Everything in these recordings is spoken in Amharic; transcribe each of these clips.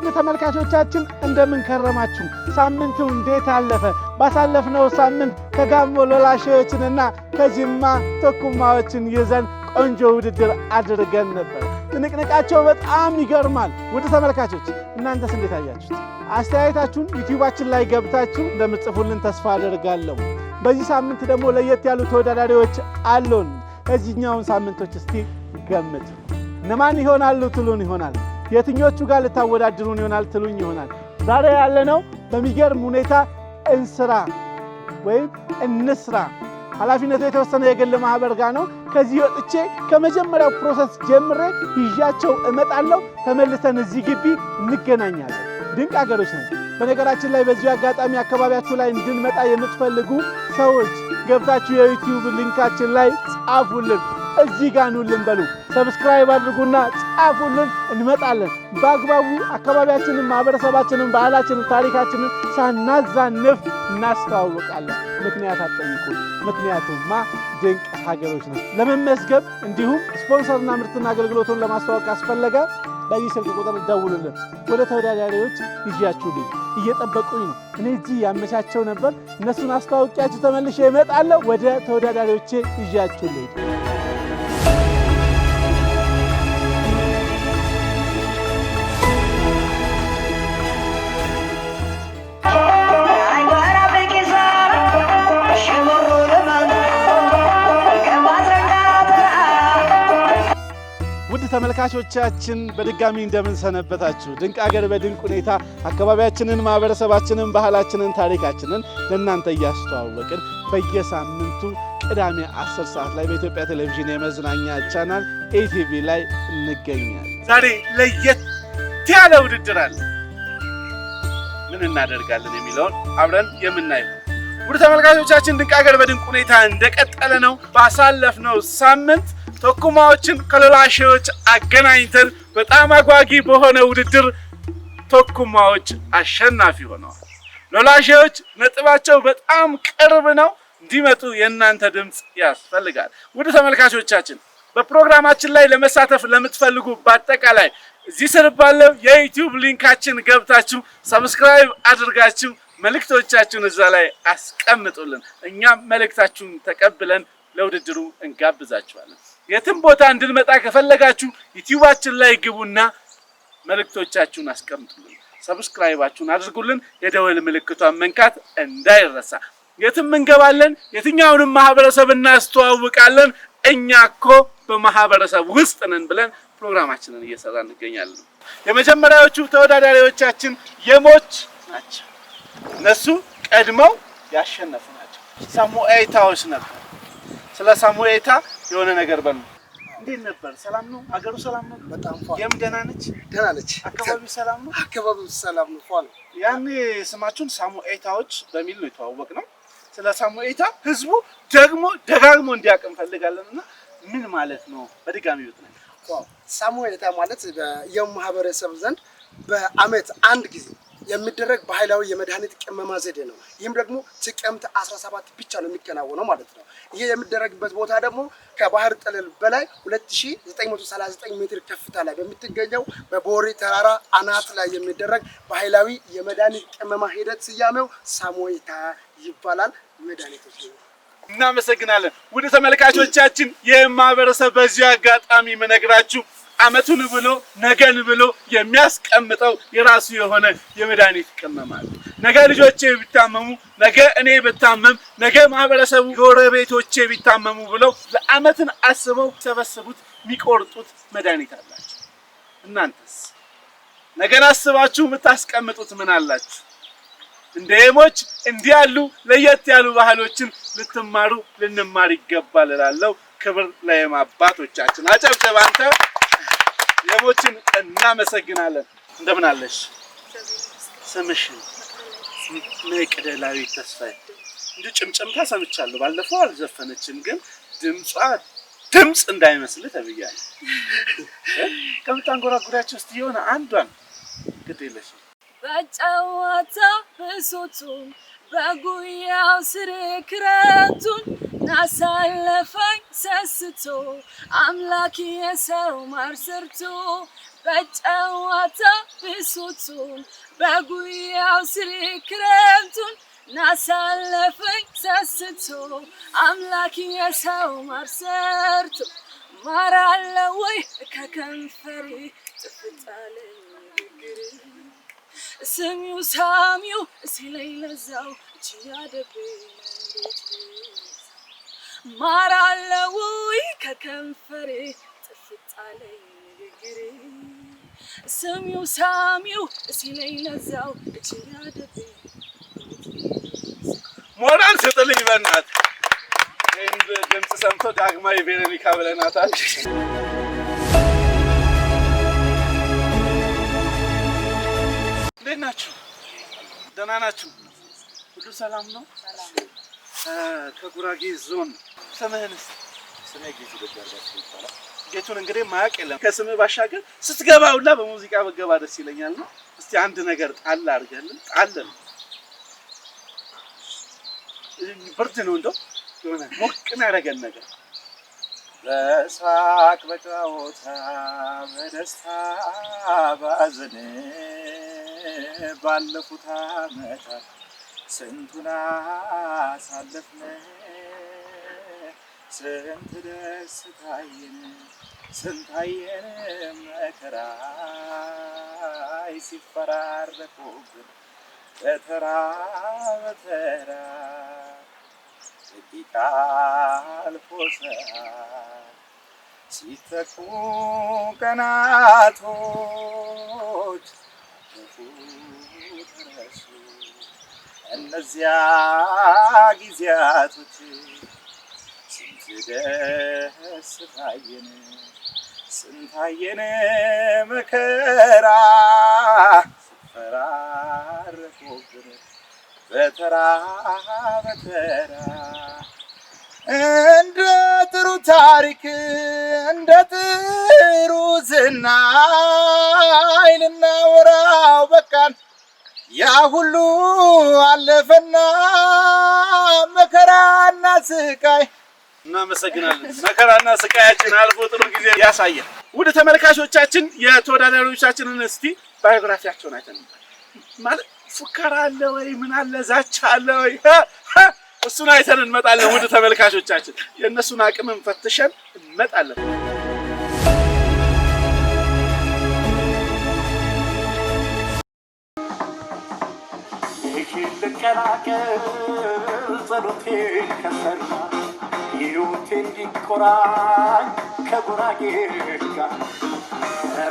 ውድ ተመልካቾቻችን እንደምን ከረማችሁ? ሳምንቱ እንዴት አለፈ? ባሳለፍነው ሳምንት ከጋሞ ሎላሼዎችንና ከጅማ ተኩማዎችን ይዘን ቆንጆ ውድድር አድርገን ነበር። ትንቅንቃቸው በጣም ይገርማል። ውድ ተመልካቾች እናንተስ እንዴት አያችሁት? አስተያየታችሁን ዩቲዩባችን ላይ ገብታችሁ እንደምትጽፉልን ተስፋ አደርጋለሁ። በዚህ ሳምንት ደግሞ ለየት ያሉ ተወዳዳሪዎች አሉን። እዚህኛውን ሳምንቶች እስቲ ገምቱ። እነማን ይሆናሉ ትሉን ይሆናል? የትኞቹ ጋር ልታወዳድሩን ይሆናል ትሉኝ ይሆናል? ዛሬ ያለነው በሚገርም ሁኔታ እንስራ ወይም እንስራ ኃላፊነቱ የተወሰነ የግል ማህበር ጋር ነው። ከዚህ ወጥቼ ከመጀመሪያው ፕሮሰስ ጀምሬ ይዣቸው እመጣለሁ። ተመልሰን እዚህ ግቢ እንገናኛለን። ድንቅ አገሮች ነን። በነገራችን ላይ በዚህ አጋጣሚ አካባቢያችሁ ላይ እንድንመጣ የምትፈልጉ ሰዎች ገብታችሁ የዩቲዩብ ሊንካችን ላይ ጻፉልን። እዚህ ጋር ኑልን በሉ። ሰብስክራይብ አድርጉና ጻፉልን፣ እንመጣለን። በአግባቡ አካባቢያችንን፣ ማህበረሰባችንን፣ ባህላችንን፣ ታሪካችንን ሳናዛንፍ እናስተዋውቃለን። ምክንያት አትጠይቁ፣ ምክንያቱማ ድንቅ ሀገሮች ነው። ለመመዝገብ እንዲሁም ስፖንሰርና ምርትና አገልግሎቱን ለማስተዋወቅ ካስፈለገ በዚህ ስልክ ቁጥር ደውሉልን። ወደ ተወዳዳሪዎች ይዣችሁልኝ እየጠበቁኝ ነው። እኔ እዚህ ያመቻቸው ነበር። እነሱን አስተዋውቂያችሁ ተመልሼ እመጣለሁ። ወደ ተወዳዳሪዎቼ ይዣችሁልኝ። ተመልካቾቻችን በድጋሚ እንደምን ሰነበታችሁ? ድንቅ አገር በድንቅ ሁኔታ አካባቢያችንን፣ ማህበረሰባችንን፣ ባህላችንን፣ ታሪካችንን ለእናንተ እያስተዋወቅን በየሳምንቱ ቅዳሜ 10 ሰዓት ላይ በኢትዮጵያ ቴሌቪዥን የመዝናኛ ቻናል ኢቲቪ ላይ እንገኛለን። ዛሬ ለየት ያለ ውድድር አለ። ምን እናደርጋለን የሚለውን አብረን የምናየው። ውድ ተመልካቾቻችን ድንቅ አገር በድንቅ ሁኔታ እንደቀጠለ ነው። ባሳለፍነው ሳምንት ተኩማዎችን ከሎላሼዎች አገናኝተን በጣም አጓጊ በሆነ ውድድር ተኩማዎች አሸናፊ ሆነዋል። ሎላሼዎች ነጥባቸው በጣም ቅርብ ነው። እንዲመጡ የእናንተ ድምፅ ያስፈልጋል። ውድ ተመልካቾቻችን በፕሮግራማችን ላይ ለመሳተፍ ለምትፈልጉ በአጠቃላይ እዚህ ስር ባለው የዩቲዩብ ሊንካችን ገብታችሁ ሰብስክራይብ አድርጋችሁ መልእክቶቻችሁን እዛ ላይ አስቀምጡልን። እኛም መልእክታችሁን ተቀብለን ለውድድሩ እንጋብዛችኋለን። የትም ቦታ እንድንመጣ ከፈለጋችሁ ዩቲዩባችን ላይ ግቡና መልእክቶቻችሁን አስቀምጡልን። ሰብስክራይባችሁን አድርጉልን። የደወል ምልክቷን መንካት እንዳይረሳ። የትም እንገባለን፣ የትኛውንም ማህበረሰብ እናስተዋውቃለን። እኛ እኮ በማህበረሰብ ውስጥ ነን ብለን ፕሮግራማችንን እየሰራን እንገኛለን። የመጀመሪያዎቹ ተወዳዳሪዎቻችን የሞች ናቸው። እነሱ ቀድመው ያሸነፉ ናቸው። ሳሙኤታዎች ነበር። ስለ ሳሙኤታ የሆነ ነገር በሉ። እንዴት ነበር? ሰላም ነው? አገሩ ሰላም ነው? በጣም የም ደህና ነች? ደህና ነች። አካባቢው ሰላም ነው? አካባቢው ሰላም ነው። ፏል ያኔ ስማችሁን ሳሙኤታዎች በሚል ነው የተዋወቅነው። ስለ ሳሙኤታ ህዝቡ ደግሞ ደጋግሞ እንዲያውቅ እንፈልጋለንና ምን ማለት ነው? በድጋሚ ይወጣል። ሳሙኤታ ማለት የማህበረሰብ ዘንድ በአመት አንድ ጊዜ የሚደረግ ባህላዊ የመድኃኒት ቅመማ ዘዴ ነው። ይህም ደግሞ ጥቅምት 17 ብቻ ነው የሚከናወነው ማለት ነው። ይሄ የሚደረግበት ቦታ ደግሞ ከባህር ጠለል በላይ 2939 ሜትር ከፍታ ላይ በሚገኘው በቦሪ ተራራ አናት ላይ የሚደረግ ባህላዊ የመድኃኒት ቅመማ ሂደት ስያሜው ሳሙኤታ ይባላል። መድኃኒቶች እናመሰግናለን። ውድ ተመልካቾቻችን የማህበረሰብ በዚህ አጋጣሚ መነግራችሁ አመቱን ብሎ ነገን ብሎ የሚያስቀምጠው የራሱ የሆነ የመድኃኒት ቅመማ አለ። ነገ ልጆቼ ቢታመሙ፣ ነገ እኔ ብታመም፣ ነገ ማህበረሰቡ ጎረቤቶቼ ቢታመሙ ብለው ለአመትን አስበው ሰበሰቡት የሚቆርጡት መድኃኒት አላችሁ። እናንተስ ነገን አስባችሁ የምታስቀምጡት ምን አላችሁ? እንደ የሞች እንዲህ ያሉ ለየት ያሉ ባህሎችን ልትማሩ ልንማር ይገባል እላለሁ። ክብር ለየማባቶቻችን። አጨብጨብ አንተ የሞችን እናመሰግናለን። እንደምን አለሽ? ስምሽ መቅደላዊ ተስፋዬ። እንዴ ጭምጭምታ ሰምቻለሁ። ባለፈው አልዘፈነችም፣ ግን ድምጽ እንዳይመስል ተብያለሁ። ከምታንጎራጉራችሁ እስቲ የሆነ አንዷን ግዴለሽ በጨዋታ ብሶቱን በጉያው ስር ክረምቱን ናሳለፈኝ ሰስቶ አምላክ የሰው ማር ሰርቶ በጨዋታ ብሶቱን በጉያው ስር ክረምቱን ናሳለፈኝ ሰስቶ አምላክ የሰው ማር ሰርቶ ማር አለ ወይ ከከንፈሬ ጥፍጣለኝ ንግግር ስሚው ሳሚው ሲለኝ ለዛው ችያደብኝ እንዴት ማር አለ ወይ ከከንፈሬ ጥፍጣለኝ ንግግር ስሚው ሳሚው ሲለኝ ለዛው ችያደብኝ ሞራል ስጥልኝ በእናት እንደ ድምጽ ሰምቶ ዳግማዊ ቬሮኒካ ብለናታል። እንዴት ናችሁ? ደህና ናችሁ? ሁሉ ሰላም ነው? ከጉራጌ ዞን ስምህንስ? ስሜ ጌቱ ደጋርጋቸው ይባላል። ጌቱን እንግዲህ ማያውቅ የለም። ከስምህ ባሻገር ስትገባ ሁላ በሙዚቃ በገባ ደስ ይለኛል ነው። እስቲ አንድ ነገር ጣል አድርገልን ጣል ብርድ ነው እንደው የሆነ ሞቅ የሚያደርገን ነገር በሳቅ በጨዋታ በደስታ ባዘን ባለፉት ዓመታት ስንቱን አሳለፍን ስንት ደስታየን ስንታየን መከራ ሲፈራረቁብን በተራ በተራ ደቂቃ አልፎ ሰዓት ሲተኩ ቀናቶች ክፉ ተረሱ እነዚያ ጊዜያቶች ስንት ደስታየን ስንታየን መከራ ሲፈራረቁብን በተራ በተራ እንደ ጥሩ ታሪክ እንደ ጥሩ ዝና ልናወራው በቃን ያ ሁሉ አለፈና መከራና ስቃይ። እናመሰግናለን። መከራና ስቃያችን አልፎ ጥሩ ጊዜ ያሳያል። ውድ ተመልካቾቻችን የተወዳዳሪዎቻችንን እስቲ ባዮግራፊያቸውን አይተን ማለት ፉከራ አለ ወይ ምን አለ ዛቻ አለ ወይ እሱን አይተን እንመጣለን። ውድ ተመልካቾቻችን የእነሱን አቅምን ፈትሸን እንመጣለን። ልቀላቀል ጸሎቴን ከሰራ ሕይወቴ እንዲቆራኝ ከጉራጌ ጋር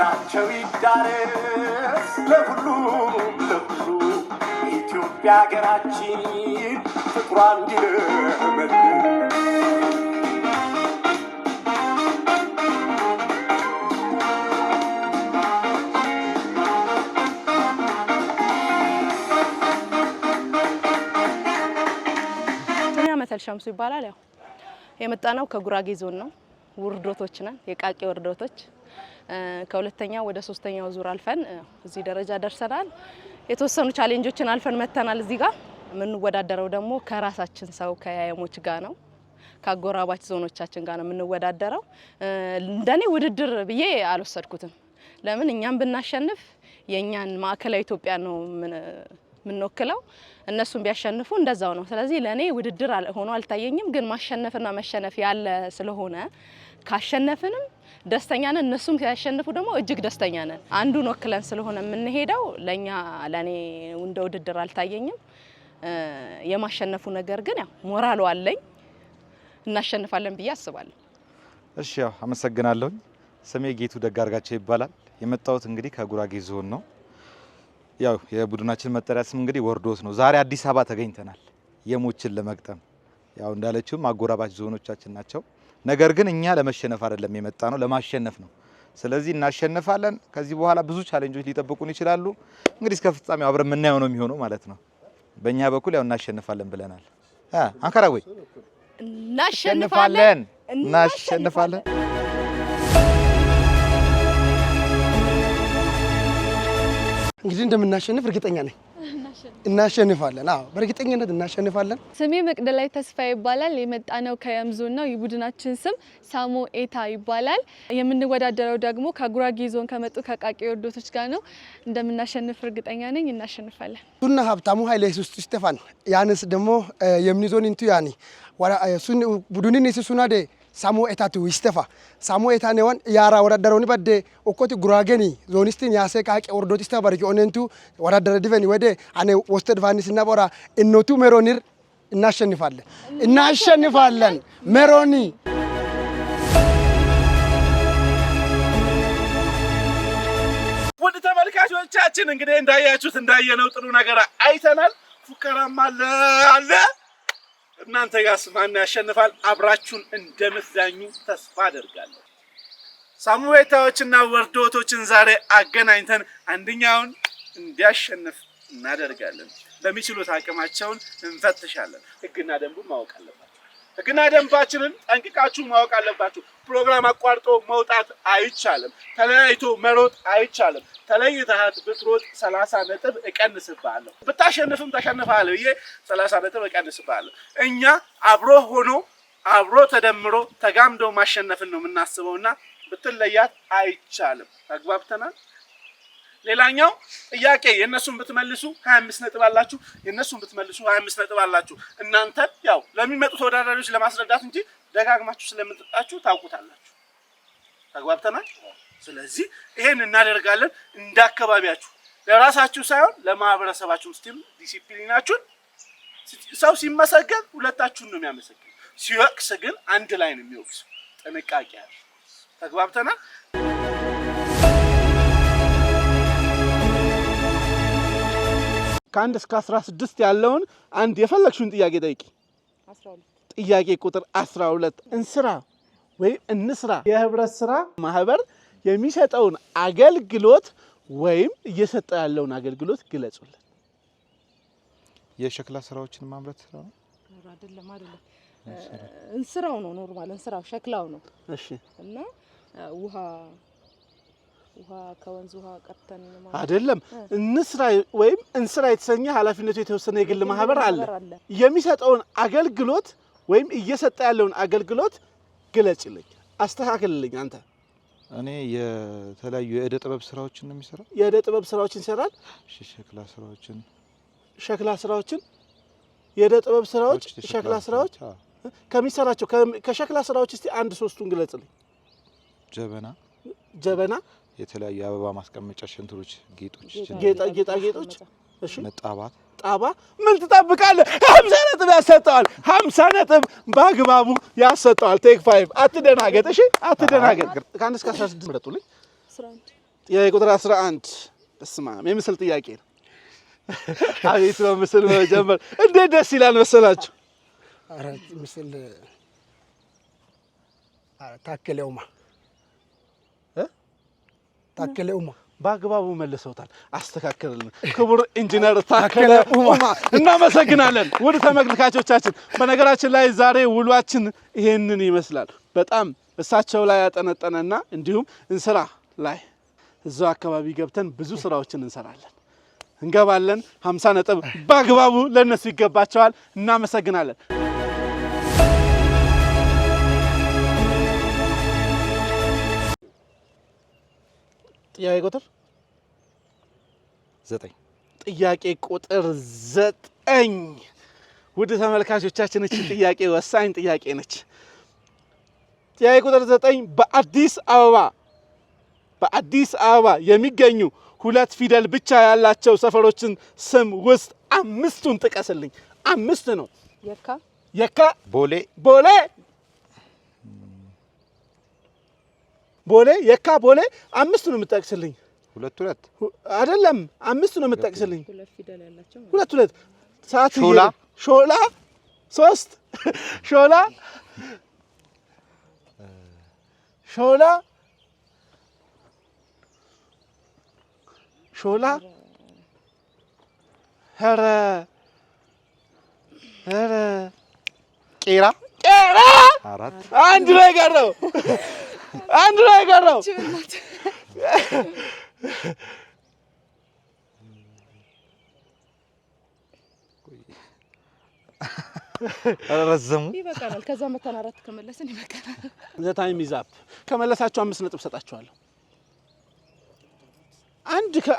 ራቸው ይዳረስ ለሁሉም ለሁሉ ኢትዮጵያ ሀገራችን ፍቅሯ እንዲለመልም መተል ሸምሱ ይባላል። ያው የመጣነው ከጉራጌ ዞን ነው። ውርዶቶች ነን፣ የቃቂ ውርዶቶች። ከሁለተኛው ወደ ሶስተኛው ዙር አልፈን እዚህ ደረጃ ደርሰናል። የተወሰኑ ቻሌንጆችን አልፈን መተናል። እዚህ ጋር የምንወዳደረው ደግሞ ከራሳችን ሰው ከያየሞች ጋር ነው፣ ከአጎራባች ዞኖቻችን ጋር ነው የምንወዳደረው። እንደኔ ውድድር ብዬ አልወሰድኩትም። ለምን እኛም ብናሸንፍ የኛን ማዕከላዊ ኢትዮጵያ ነው ምንወክለው፣ እነሱም ቢያሸንፉ እንደዛው ነው። ስለዚህ ለኔ ውድድር ሆኖ አልታየኝም። ግን ማሸነፍና መሸነፍ ያለ ስለሆነ ካሸነፍንም ደስተኛ ነን፣ እነሱም ሲያሸንፉ ደግሞ እጅግ ደስተኛ ነን። አንዱን ወክለን ስለሆነ የምንሄደው ለኔ እንደ ውድድር አልታየኝም። የማሸነፉ ነገር ግን ያው ሞራሉ አለኝ፣ እናሸንፋለን ብዬ አስባለሁ። እሺ፣ ያው አመሰግናለሁ። ስሜ ጌቱ ደጋርጋቸው ይባላል። የመጣሁት እንግዲህ ከጉራጌ ዞን ነው። ያው የቡድናችን መጠሪያ ስም እንግዲህ ወርዶት ነው። ዛሬ አዲስ አበባ ተገኝተናል የሞችን ለመግጠም። ያው እንዳለችውም አጎራባች ዞኖቻችን ናቸው። ነገር ግን እኛ ለመሸነፍ አይደለም የመጣ ነው፣ ለማሸነፍ ነው። ስለዚህ እናሸንፋለን። ከዚህ በኋላ ብዙ ቻሌንጆች ሊጠብቁን ይችላሉ። እንግዲህ እስከ ፍጻሜው አብረን የምናየው ነው የሚሆነው ማለት ነው። በእኛ በኩል ያው እናሸንፋለን ብለናል። አንካራ ወይ እናሸንፋለን። እንግዲህ እንደምናሸንፍ እርግጠኛ ነኝ። እናሸንፋለን። አዎ በእርግጠኝነት እናሸንፋለን። ስሜ መቅደላይ ተስፋ ይባላል። የመጣነው ከየምዞን ነው። የቡድናችን ስም ሳሞ ኤታ ይባላል። የምንወዳደረው ደግሞ ከጉራጌ ዞን ከመጡ ከቃቂ ወርዶቶች ጋር ነው። እንደምናሸንፍ እርግጠኛ ነኝ። እናሸንፋለን። ሱና ሀብታሙ ኃይለ ኢየሱስ ስቴፋን ያንስ ደግሞ የምንዞን እንቱ ያኒ ሱን ቡድንን ሱናደ ሳሞ ኤታቱ ይስተፋ ሳሞ ኤታኔዋን ያራ ወዳደረውን በደ ኦኮቲ ጉራጌኒ ዞኒስቲን ያሴ ቃቂ ወርዶቲስታ ባርኪ ኦነንቱ ወዳደረ ዲቨኒ ወደ አኔ ወስተድ ቫኒስ እና ቦራ እኖቱ ሜሮኒር እናሸንፋለን ሜሮኒ ውድ ተመልካቾቻችን እንግዲህ እንዳያችሁት ጥሩ ነገር አይተናል። ፉከራም አለ። እናንተ ጋርስ ማን ያሸንፋል? አብራችሁን እንደምትዳኙ ተስፋ አደርጋለሁ። ሳሙኤታዎችና ወርዶቶችን ዛሬ አገናኝተን አንደኛውን እንዲያሸንፍ እናደርጋለን። በሚችሉት አቅማቸውን እንፈትሻለን። ህግና ደንቡን ማወቅ አለባችሁ። ህግና ደንባችንን ጠንቅቃችሁ ማወቅ አለባችሁ። ፕሮግራም አቋርጦ መውጣት አይቻልም። ተለያይቶ መሮጥ አይቻልም። ተለይተሃት ብትሮጥ 30 ነጥብ እቀንስብሃለሁ። ብታሸንፍም ተሸንፈሃል ብዬ 30 ነጥብ እቀንስብሃለሁ። እኛ አብሮ ተደምሮ ተጋምዶ ማሸነፍን ነው የምናስበውና ብትለያት አይቻልም። ተግባብተናል? ሌላኛው ጥያቄ የነሱን ብትመልሱ 25 ነጥብ አላችሁ፣ የነሱን ብትመልሱ 25 ነጥብ አላችሁ። እናንተ ያው ለሚመጡ ተወዳዳሪዎች ለማስረዳት እንጂ ደጋግማችሁ ስለምትጣችሁ ታውቁታላችሁ። ተግባብተናል? ስለዚህ ይሄን እናደርጋለን። እንደ አካባቢያችሁ ለራሳችሁ ሳይሆን ለማህበረሰባችሁ ስቲም ዲሲፕሊናችሁን ሰው ሲመሰገን ሁለታችሁን ነው የሚያመሰግን፣ ሲወቅስ ግን አንድ ላይ ነው የሚወቅስ። ጥንቃቄ አለ። ተግባብተናል? ከአንድ እስከ 16 ያለውን አንድ የፈለግሽውን ጥያቄ ጠይቂ። 12 ጥያቄ ቁጥር 12 እንስራ ወይም እንስራ የህብረት ስራ ማህበር የሚሰጠውን አገልግሎት ወይም እየሰጠ ያለውን አገልግሎት ግለጹልን። የሸክላ ስራዎችን ማምረት ነው አይደለም? እንስራው ነው ኖርማል እንስራው ሸክላው ነው። እሺ። እና ውሃ ከወንዝ ውሃ ቀርተን ማለት አይደለም። እንስራ ወይም እንስራ የተሰኘ ኃላፊነቱ የተወሰነ የግል ማህበር አለ። የሚሰጠውን አገልግሎት ወይም እየሰጠ ያለውን አገልግሎት ግለጽልኝ፣ አስተካክልልኝ አንተ። እኔ የተለያዩ የእደ ጥበብ ስራዎችን ነው የሚሰራው። የእደ ጥበብ ስራዎችን ይሰራል። ሸክላ ስራዎችን የእደ ጥበብ ስራዎች ሸክላ ስራዎች ከሚሰራቸው ከሸክላ ስራዎች እስቲ አንድ ሶስቱን ግለጽልኝ። ጀበና የተለያዩ አበባ ማስቀመጫ ሽንትሮች፣ ጌጣጌጦች፣ እሺ፣ ጣባ ምን ትጠብቃለህ? 50 ነጥብ ያሰጠዋል። 50 ነጥብ በአግባቡ ያሰጠዋል። ቴክ 5 አትደናገጥ። እሺ አትደናገጥ። ከአንድ እስከ 16 ምረጡልኝ። 11 የቁጥር 11 እስማ የምስል ጥያቄ ነው። አቤት በምስል መጀመር እንዴት ደስ ይላል መሰላችሁ። አራት ምስል ታከለ ኡማ በአግባቡ መልሰውታል። አስተካክልልን ክቡር ኢንጂነር ታከለ ኡማ እናመሰግናለን። ውድ ተመልካቾቻችን በነገራችን ላይ ዛሬ ውሏችን ይሄንን ይመስላል። በጣም እሳቸው ላይ ያጠነጠነና እንዲሁም እንስራ ላይ እዛው አካባቢ ገብተን ብዙ ስራዎችን እንሰራለን እንገባለን። 50 ነጥብ በአግባቡ ለነሱ ይገባቸዋል። እናመሰግናለን። ጥያቄ ቁጥር 9 ጥያቄ ቁጥር 9 ውድ ተመልካቾቻችን እቺ ጥያቄ ወሳኝ ጥያቄ ነች። ጥያቄ ቁጥር 9 በአዲስ አበባ የሚገኙ 2 ፊደል ብቻ ያላቸው ሰፈሮችን ስም ውስጥ 5ቱን ጥቀስልኝ። 5 ነው። የካ፣ ቦሌ፣ የካ፣ ቦሌ 5 ነው የምትጠቅስልኝ። 2 አይደለም 5 ነው የምትጠቅስልኝ። 2 ፊደል ያላቸው 2 ሰዓት ሾላ 3 ሾላ ኧረ ቄራ 4 አንድ ላይ ቀረው። ረዘሙ። ይበቃናል። ከዛ መተን 4 ከመለስን ይበቃናል። ዘ ታይም ኢዝ አፕ። ከመለሳችሁ 5 ነጥብ ሰጣችኋለሁ።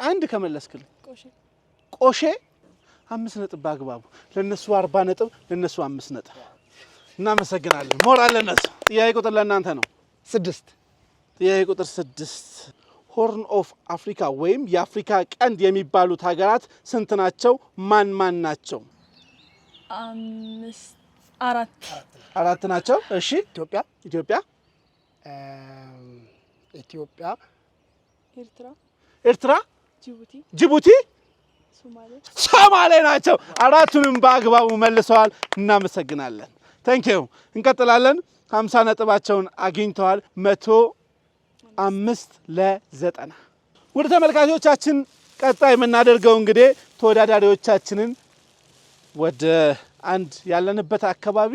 አንድ ከመለስክልኝ ቆሼ 5 ነጥብ በአግባቡ ለነሱ 40 ነጥብ ለነሱ 5 ነጥብ። እናመሰግናለን። ሞራል ለነሱ። ጥያቄ ቁጥር ለእናንተ ነው። 6 ጥያቄ ቁጥር 6 ሆርን ኦፍ አፍሪካ ወይም የአፍሪካ ቀንድ የሚባሉት ሀገራት ስንት ናቸው? ማን ናቸው? 4 ናቸው። እሺ ኢትዮጵያ፣ ኤርትራ፣ ጅቡቲ፣ ሶማሌ ናቸው። 4ቱንም በአግባቡ መልሰዋል። እናመሰግናለን። ታንኪዩ። እንቀጥላለን። 50 ነጥባቸውን አግኝተዋል። 105 ለ90። ውድ ተመልካቾቻችን ቀጣይ የምናደርገው እንግዲህ ተወዳዳሪዎቻችንን ወደ አንድ ያለንበት አካባቢ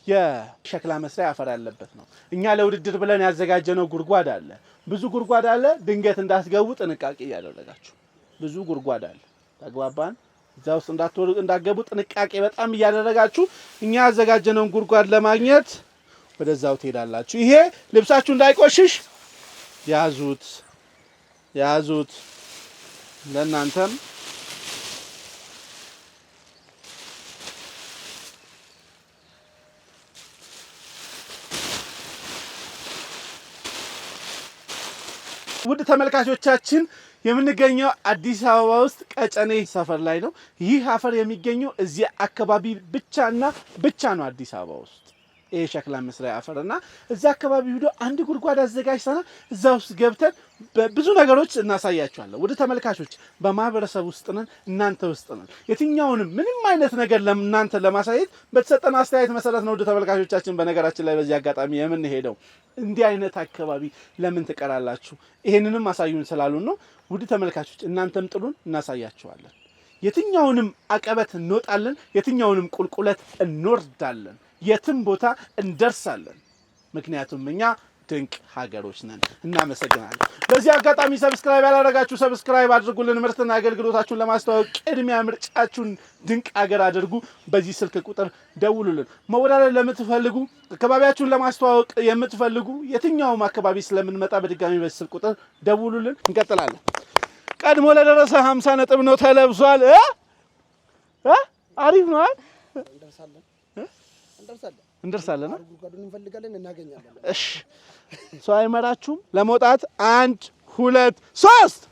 የሸክላ መስሪያ አፈር ያለበት ነው። እኛ ለውድድር ብለን ያዘጋጀነው ጉድጓድ አለ። ብዙ ጉድጓድ አለ። ድንገት እንዳትገቡ ጥንቃቄ እያደረጋችሁ። ብዙ ጉድጓድ አለ። ተግባባን? እዛ ውስጥ እንዳትገቡ ጥንቃቄ በጣም እያደረጋችሁ እኛ ያዘጋጀነውን ጉድጓድ ለማግኘት ወደዛው ትሄዳላችሁ። ይሄ ልብሳችሁ እንዳይቆሽሽ ያዙት። ለእናንተም ውድ ተመልካቾቻችን የምንገኘው አዲስ አበባ ውስጥ ቀጨኔ ሰፈር ላይ ነው። ይህ አፈር የሚገኘው እዚህ አካባቢ ብቻ ነው አዲስ አበባ ውስጥ ይሄ ሸክላ መስሪያ አፈርና እዚህ አካባቢ ሄዶ አንድ ጉድጓድ አዘጋጅተናል። እዛ ውስጥ ገብተን ብዙ ነገሮች እናሳያችኋለን። ውድ ተመልካቾች በማህበረሰብ ውስጥ ነን፣ እናንተ ውስጥ ነን። የትኛውንም ምንም አይነት ነገር ለእናንተ ለማሳየት በተሰጠን አስተያየት መሰረት ነው። ውድ ተመልካቾቻችን በነገራችን ላይ በዚህ አጋጣሚ የምንሄደው እንዲህ አይነት አካባቢ ለምን ትቀራላችሁ? ይሄንንም አሳዩን ስላሉን ነው። ውድ ተመልካቾች እናንተም ጥሉን፣ እናሳያችኋለን። የትኛውንም አቀበት እንወጣለን፣ የትኛውንም ቁልቁለት እንወርዳለን፣ የትም ቦታ እንደርሳለን። ምክንያቱም እኛ ድንቅ ሀገሮች ነን። እናመሰግናለን። በዚህ አጋጣሚ ሰብስክራይብ ያላደረጋችሁ ሰብስክራይብ አድርጉልን። ምርትና አገልግሎታችሁን ለማስተዋወቅ ቅድሚያ ምርጫችሁን ድንቅ ሀገር አድርጉ። በዚህ ስልክ ቁጥር ደውሉልን። መወዳደር ለምትፈልጉ አካባቢያችሁን ለማስተዋወቅ የምትፈልጉ የትኛውም አካባቢ ስለምንመጣ በድጋሚ በዚህ ስልክ ቁጥር ደውሉልን። እንቀጥላለን። ቀድሞ ለደረሰ 50 ነጥብ ነው ተለብሷል። አሪፍ ነው። እንደርሳለን። ጉድጓዱን እንፈልጋለን፣ እናገኛለን። እሺ ሰው አይመራችሁም? ለመውጣት 1 2 3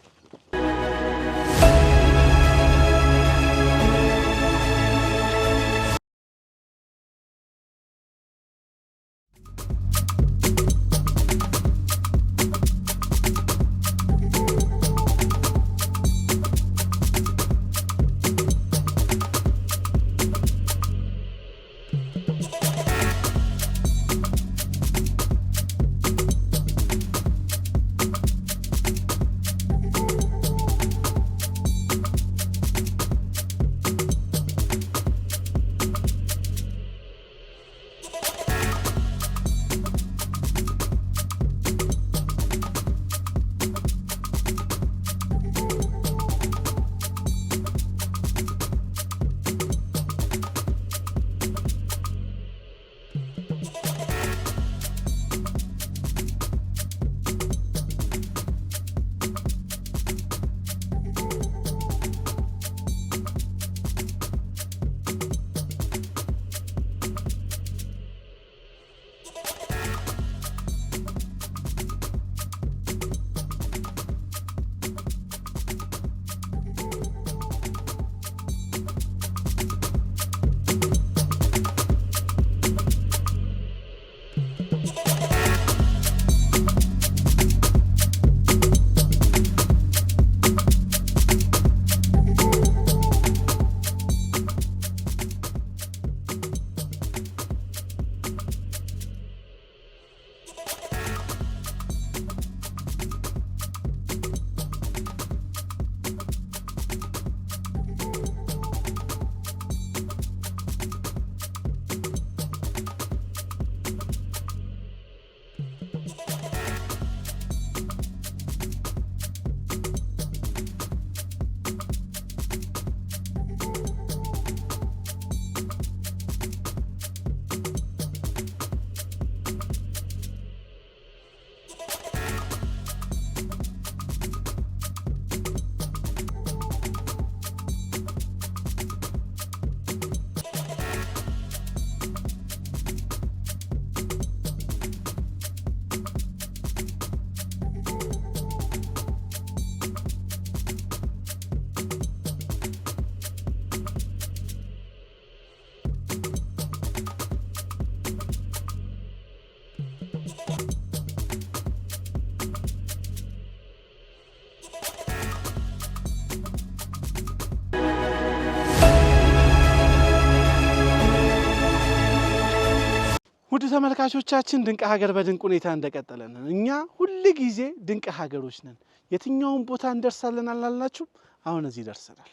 ውድ ተመልካቾቻችን ድንቅ ሀገር በድንቅ ሁኔታ እንደቀጠለ ነው። እኛ ሁሉ ጊዜ ድንቅ ሀገሮች ነን። የትኛውን ቦታ እንደርሳለን አላልናችሁ? አሁን እዚህ ደርሰናል።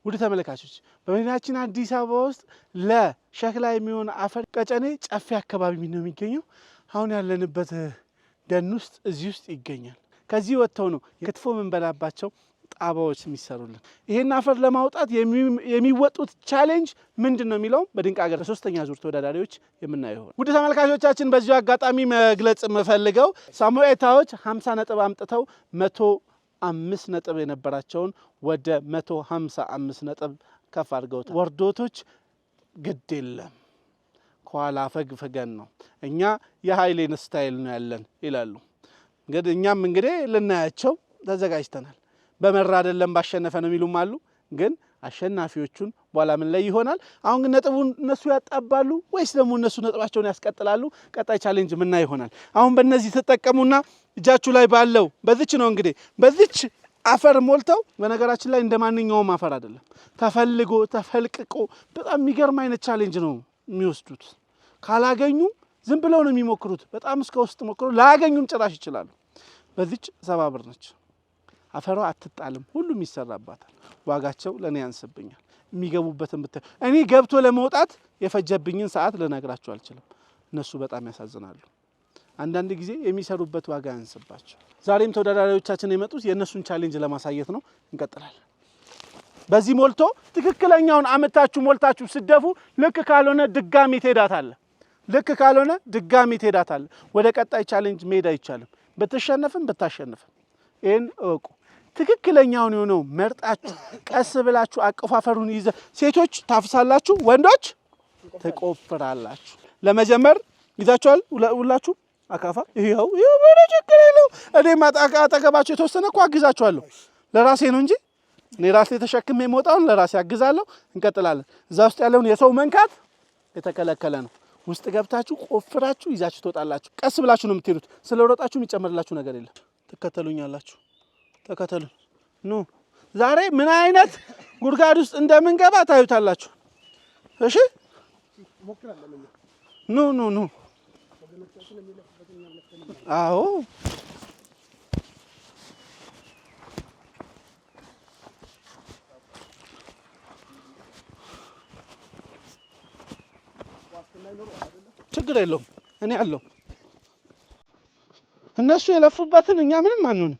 ውድ ተመልካቾች በመዲናችን አዲስ አበባ ውስጥ ለሸክላ የሚሆን አፈር ቀጨኔ ጨፌ አካባቢ ነው የሚገኘው። አሁን ያለንበት ደን ውስጥ እዚህ ውስጥ ይገኛል። ከዚህ ወጥተው ነው ክትፎ የምንበላባቸው ጣባዎች የሚሰሩልን። ይሄን አፈር ለማውጣት የሚወጡት ቻሌንጅ ምንድን ነው የሚለውም በድንቅ ሀገር ሶስተኛ ዙር ተወዳዳሪዎች የምናየው ይሆናል። ውድ ተመልካቾቻችን በዚሁ አጋጣሚ መግለጽ የምፈልገው ሳሙኤታዎች 50 ነጥብ አምጥተው 105 ነጥብ የነበራቸውን ወደ 155 ነጥብ ከፍ አድርገውታል። ወርዶቶች ግድ የለም ከኋላ ፈግፈገን ነው እኛ የኃይሌን ስታይል ነው ያለን ይላሉ። እንግዲህ እኛም እንግዲህ ልናያቸው ተዘጋጅተናል። በመራ አይደለም ባሸነፈ ነው የሚሉም አሉ። ግን አሸናፊዎቹን በኋላ ምን ላይ ይሆናል። አሁን ግን ነጥቡን እነሱ ያጣባሉ ወይስ ደግሞ እነሱ ነጥባቸውን ያስቀጥላሉ? ቀጣይ ቻሌንጅ ምና ይሆናል። አሁን በእነዚህ ተጠቀሙና እጃችሁ ላይ ባለው በዚች ነው እንግዲህ በዚች አፈር ሞልተው፣ በነገራችን ላይ እንደማንኛውም አፈር አይደለም ተፈልጎ ተፈልቅቆ በጣም የሚገርም አይነት ቻሌንጅ ነው የሚወስዱት። ካላገኙ ዝም ብለው ነው የሚሞክሩት። በጣም እስከ ውስጥ ሞክሩ ላያገኙም ጭራሽ ይችላሉ። በዚች 70 ብር ነች። አፈሯ አትጣልም፣ ሁሉም ይሰራባታል። ዋጋቸው ለኔ ያንስብኛል። የሚገቡበትን ብታይ እኔ ገብቶ ለመውጣት የፈጀብኝን ሰዓት ልነግራችሁ አልችልም። እነሱ በጣም ያሳዝናሉ። አንዳንድ ጊዜ የሚሰሩበት ዋጋ ያንስባቸው። ዛሬም ተወዳዳሪዎቻችን የመጡት የእነሱን ቻሌንጅ ለማሳየት ነው። እንቀጥላለን። በዚህ ሞልቶ ትክክለኛውን አመታችሁ ሞልታችሁ ስደፉ ልክ ካልሆነ ድጋሚ ትሄዳታለህ። ልክ ካልሆነ ድጋሚ ትሄዳታለህ። ወደ ቀጣይ ቻሌንጅ መሄድ አይቻልም። ብትሸነፍም ብታሸንፍም ይሄን እወቁ። ትክክለኛውን የሆነው መርጣችሁ ቀስ ብላችሁ አቀፋፈሩን ይዘ ሴቶች ታፍሳላችሁ፣ ወንዶች ተቆፍራላችሁ። ለመጀመር ይዛችኋል ሁላችሁ አካፋ። ይሄው ወደ ችግር የለው። እኔ አጠገባችሁ የተወሰነ እኮ አግዛችኋለሁ። ለራሴ ነው እንጂ እኔ ራሴ ተሸክሜ የምወጣውን ለራሴ አግዛለሁ። እንቀጥላለን። እዛ ውስጥ ያለውን የሰው መንካት የተከለከለ ነው። ውስጥ ገብታችሁ ቆፍራችሁ ይዛችሁ ትወጣላችሁ። ቀስ ብላችሁ ነው የምትሄዱት። ስለሮጣችሁ የሚጨመርላችሁ ነገር የለም። ትከተሉኛላችሁ። ተከተሉ። ኑ ዛሬ ምን አይነት ጉድጓድ ውስጥ እንደምንገባ ታዩታላችሁ። እሺ ኑ ኑ ኑ። አዎ ችግር የለውም። እኔ አለሁ። እነሱ የለፉበትን እኛ ምንም አንሆንም።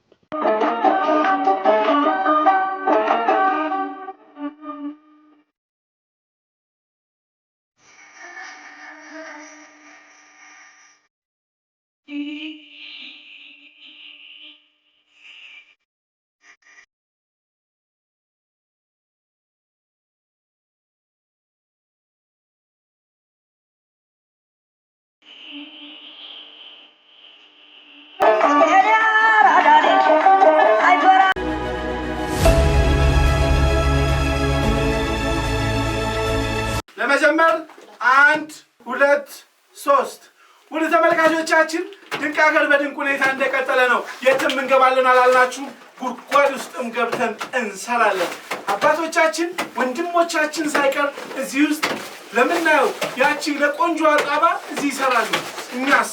ለመጀመር 1 2 3 ወደ ተመልካቾቻችን ድንቅ ሀገር በድንቅ ሁኔታ እንደቀጠለ ነው። የትም እንገባለን አላልናችሁ? ጉድጓድ ውስጥም ገብተን እንሰራለን። አባቶቻችን ወንድሞቻችን ሳይቀር እዚህ ውስጥ ለምናየው ያቺ ለቆንጆ አጣባ እዚህ ይሰራሉ። እኛስ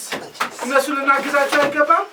እነሱ ልናግዛቸው አይገባም?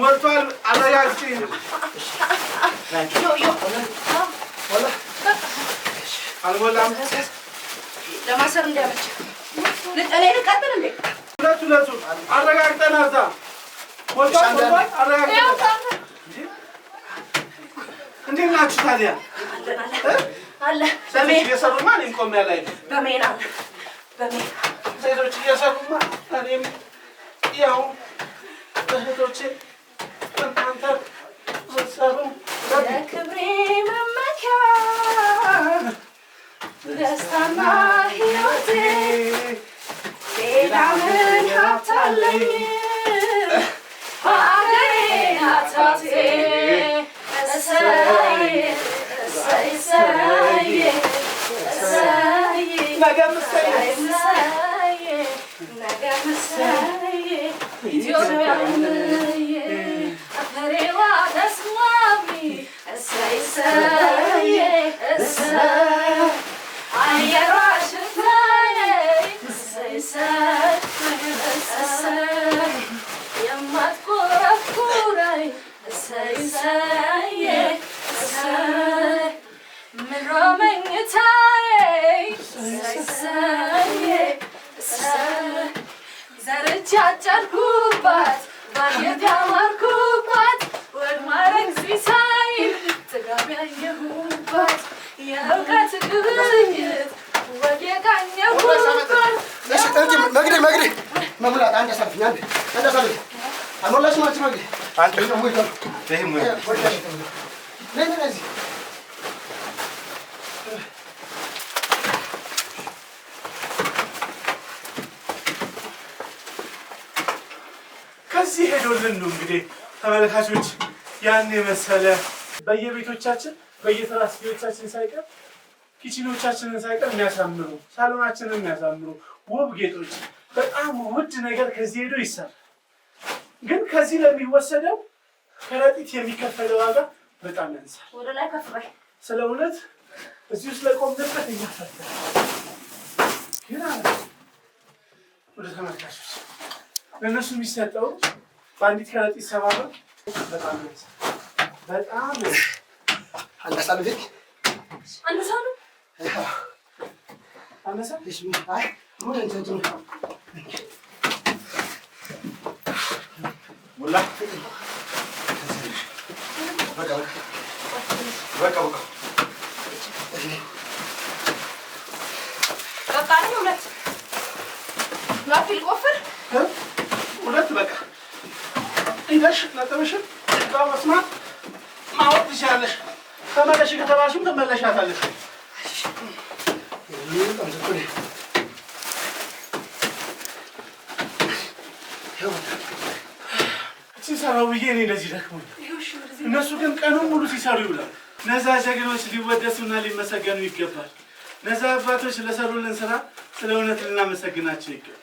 ሞልቷል። አረጋግጪ። አልሞላም። ለማሰር እንዲያመች እኔ ልቀጥል እንዴ? ሁለቱ አረጋግጠን አዛ ሞልቷል። አረጋግጠን እንዴት ናችሁ ታዲያ? አለ ሴቶች እየሰሩማ እኔም ቆሜያለሁ አይደል? በሜን አለ በሜን ሴቶች እየሰሩማ እኔም ያው እህቶቼ እናንተ ስትሰሩ ለክብሬ መመኪያ ደስታና ሕይወቴ ሌላ ምን ሀብት አለኝ? ሀገሬ ናት ሀብቴ። እሰይ እሰይ እሰይ እሰይ ነገም እሰይ ነገም እሰይ ኢትዮጵያምዬ አፈሬዋ ተስማሚ እሰይ እሰይ እሰይ አየሯ ሽታዬ እሰይ እሰይ እሰይ የማትኮረኩረኝ እሰይ እሰይ እሰይ ምድሯ መኝታዬ እሰይ እሰይ እሰይ ዘርቼ ያጨድኩባት ባጌጥ ያማርኩባት ወግ ማዕረግ ሲሳይ ጥጋብ ያየሁባት የእውቀት ግብይት ወግ የቃኘሁባት መግዴ መሙላት አንድ አሳልፍኝ አንድ አሳልፍኝ አልሞላሽም አንቺ መግዴ አንተ ይሄም ወይ ለዚህ ከዚህ ሄዶልን ነው እንግዲህ ተመልካቾች ያን የመሰለ በየቤቶቻችን በየትራስጌዎቻችን ሳይቀር ኪችኖቻችንን ሳይቀር የሚያሳምሩ ሳሎናችንን የሚያሳምሩ ውብ ጌጦች በጣም ውድ ነገር ከዚህ ሄዶ ይሰራል። ግን ከዚህ ለሚወሰደው ከረጢት የሚከፈለው ዋጋ በጣም ያንሳል። ወደ ላይ ከፍ በይ። ስለ እውነት እዚህ ውስጥ ለቆምንበት እያፈለ ግን አለ ወደ ተመልካቾች ለእነሱ የሚሰጠው በአንዲት ከረጢት 70 ብር በጣም ያንሳል። በጣም አንድ አሳልፍኝ አነሳ ነው አነሳ እሺ አይ ምን እንትን ሙላ በቃ ሁለት ቆፍር ሁለት በቃ ሂደሽ ነጥብሽን መስማት ማወቅ ትችያለሽ። ተመለሽ ከተባልሽም ትመለሻታለሽ። ሲሰራው ብዬ እኔ እንደዚህ ደክሞኝ፣ እነሱ ግን ቀኑን ሙሉ ሲሰሩ ይውላል። እነዛ ጀግኖች ሊወደሱና ሊመሰገኑ ይገባል። እነዛ አባቶች ለሰሩልን ስራ ስለ እውነት ልናመሰግናቸው ይገባል።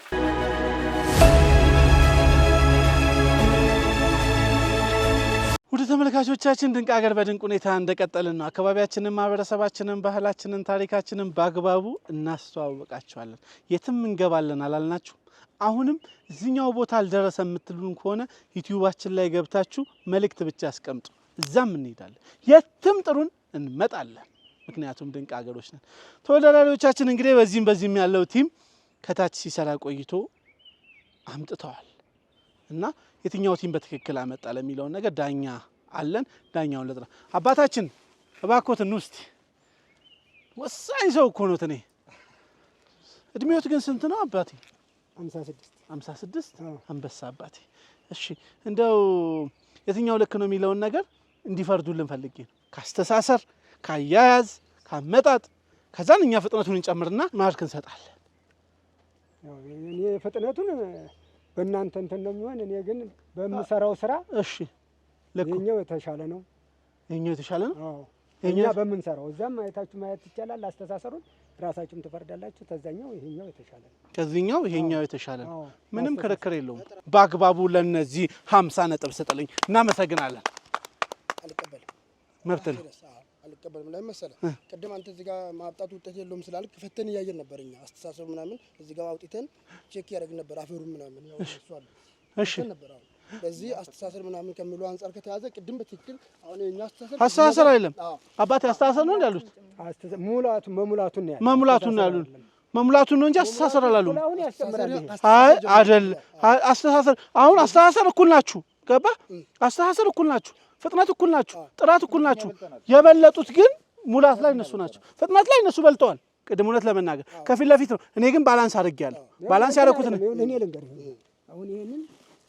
ውድ ተመልካቾቻችን ድንቅ ሀገር በድንቅ ሁኔታ እንደቀጠልን ነው። አካባቢያችንን፣ ማህበረሰባችንን፣ ባህላችንን፣ ታሪካችንን በአግባቡ እናስተዋወቃቸዋለን። የትም እንገባለን አላልናችሁ? አሁንም እዚህኛው ቦታ አልደረሰ የምትሉን ከሆነ ዩቲዩባችን ላይ ገብታችሁ መልእክት ብቻ አስቀምጡ፣ እዛም እንሄዳለን። የትም ጥሩን እንመጣለን። ምክንያቱም ድንቅ ሀገሮች ነን። ተወዳዳሪዎቻችን እንግዲህ በዚህም ያለው ቲም ከታች ሲሰራ ቆይቶ አምጥተዋል እና የትኛው ቲም በትክክል አመጣ ለሚለው ነገር ዳኛ አለን። ዳኛውን ለጥራ አባታችን እባክዎትን ውስጥ ወሳኝ ሰው እኮ ነው። እኔ እድሜዎት ግን ስንት ነው አባቴ? 56 አንበሳ አባቴ። እሺ እንደው የትኛው ልክ ነው የሚለውን ነገር እንዲፈርዱልን ፈልጌ ነው። ካስተሳሰር፣ ካያያዝ፣ ካመጣጥ ከዛን እኛ ፍጥነቱን እንጨምርና ማርክ እንሰጣለን። ያው እኔ ፍጥነቱን በእናንተ እንትን ነው የሚሆን። እኔ ግን በምሰራው ስራ እሺ ለኩ የኛው የተሻለ ነው። የኛው የተሻለ ነው። አዎ እኛ በምንሰራው እዛም አይታችሁ ማየት ይቻላል። አስተሳሰሩን ራሳችሁም ትፈርዳላችሁ። ተዛኛው ይሄኛው የተሻለ ነው፣ ከዚህኛው ይሄኛው የተሻለ ነው። ምንም ክርክር የለውም። በአግባቡ ለነዚህ 50 ነጥብ ስጥልኝ። እናመሰግናለን። አልቀበልም። መብት ነው። አልቀበልም። ለምን መሰለህ? ቅድም አንተ እዚህ ጋር ማብጣቱ ውጤት የለውም ስላልክ ፈተን እያየን ነበር። እኛ አስተሳሰብ ምናምን እዚህ ጋር አውጥተን ቼክ ያደርግ ነበር አፈሩ ምናምን ያው እሱ አለ። እሺ በዚህ አስተሳሰር ምናምን ከሚሉ አንፃር ከተያዘ ቅድም በትክክል አሁን የኛ አስተሳሰር አይደለም አባቴ አስተሳሰር ነው እንዳሉት መሙላቱን ነው ያሉት መሙላቱን ነው እንጂ አስተሳሰር አላሉ። አይ አይደል አስተሳሰር አሁን አስተሳሰር እኩል ናችሁ ገባ አስተሳሰር እኩል ናችሁ ፍጥነት እኩል ናችሁ ጥራት እኩል ናችሁ የበለጡት ግን ሙላት ላይ እነሱ ናቸው ፍጥነት ላይ እነሱ በልጠዋል ቅድም እውነት ለመናገር ከፊት ለፊት ነው እኔ ግን ባላንስ አድርጌያለሁ ባላንስ ያደረኩት ነው እኔ ልንገርህ አሁን ይሄንን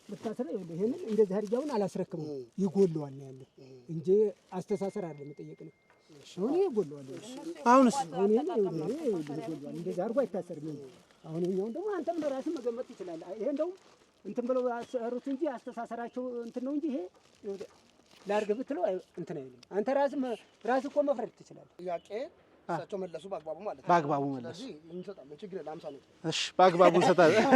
ብታሰራ ይሄንን እንደዚህ አድርጌውን አላስረክመው ይጎለዋል ያለ እንጂ አስተሳሰር አይደለም የጠየቅነው አሁን ይጎለዋል አሁንስ አሁን ይጎለዋል እንደዚህ አድርጎ አይታሰርም አሁን ይሄኛው ደግሞ አንተም ለራስህ መገመት ትችላለህ ይሄ እንደው እንትን ብለው አሰሩት እንጂ አስተሳሰራቸው እንትን ነው እንጂ ይሄ ላርግ ብትለው እንትን አይልም አንተ ራስህ እኮ መፍረድ ትችላለህ ጥያቄ እሳቸው መለሱ በአግባቡ ማለት ነው በአግባቡ መለሱ እንሰጣለን ችግር የለም 50 ነው እሺ በአግባቡ እንሰጣለን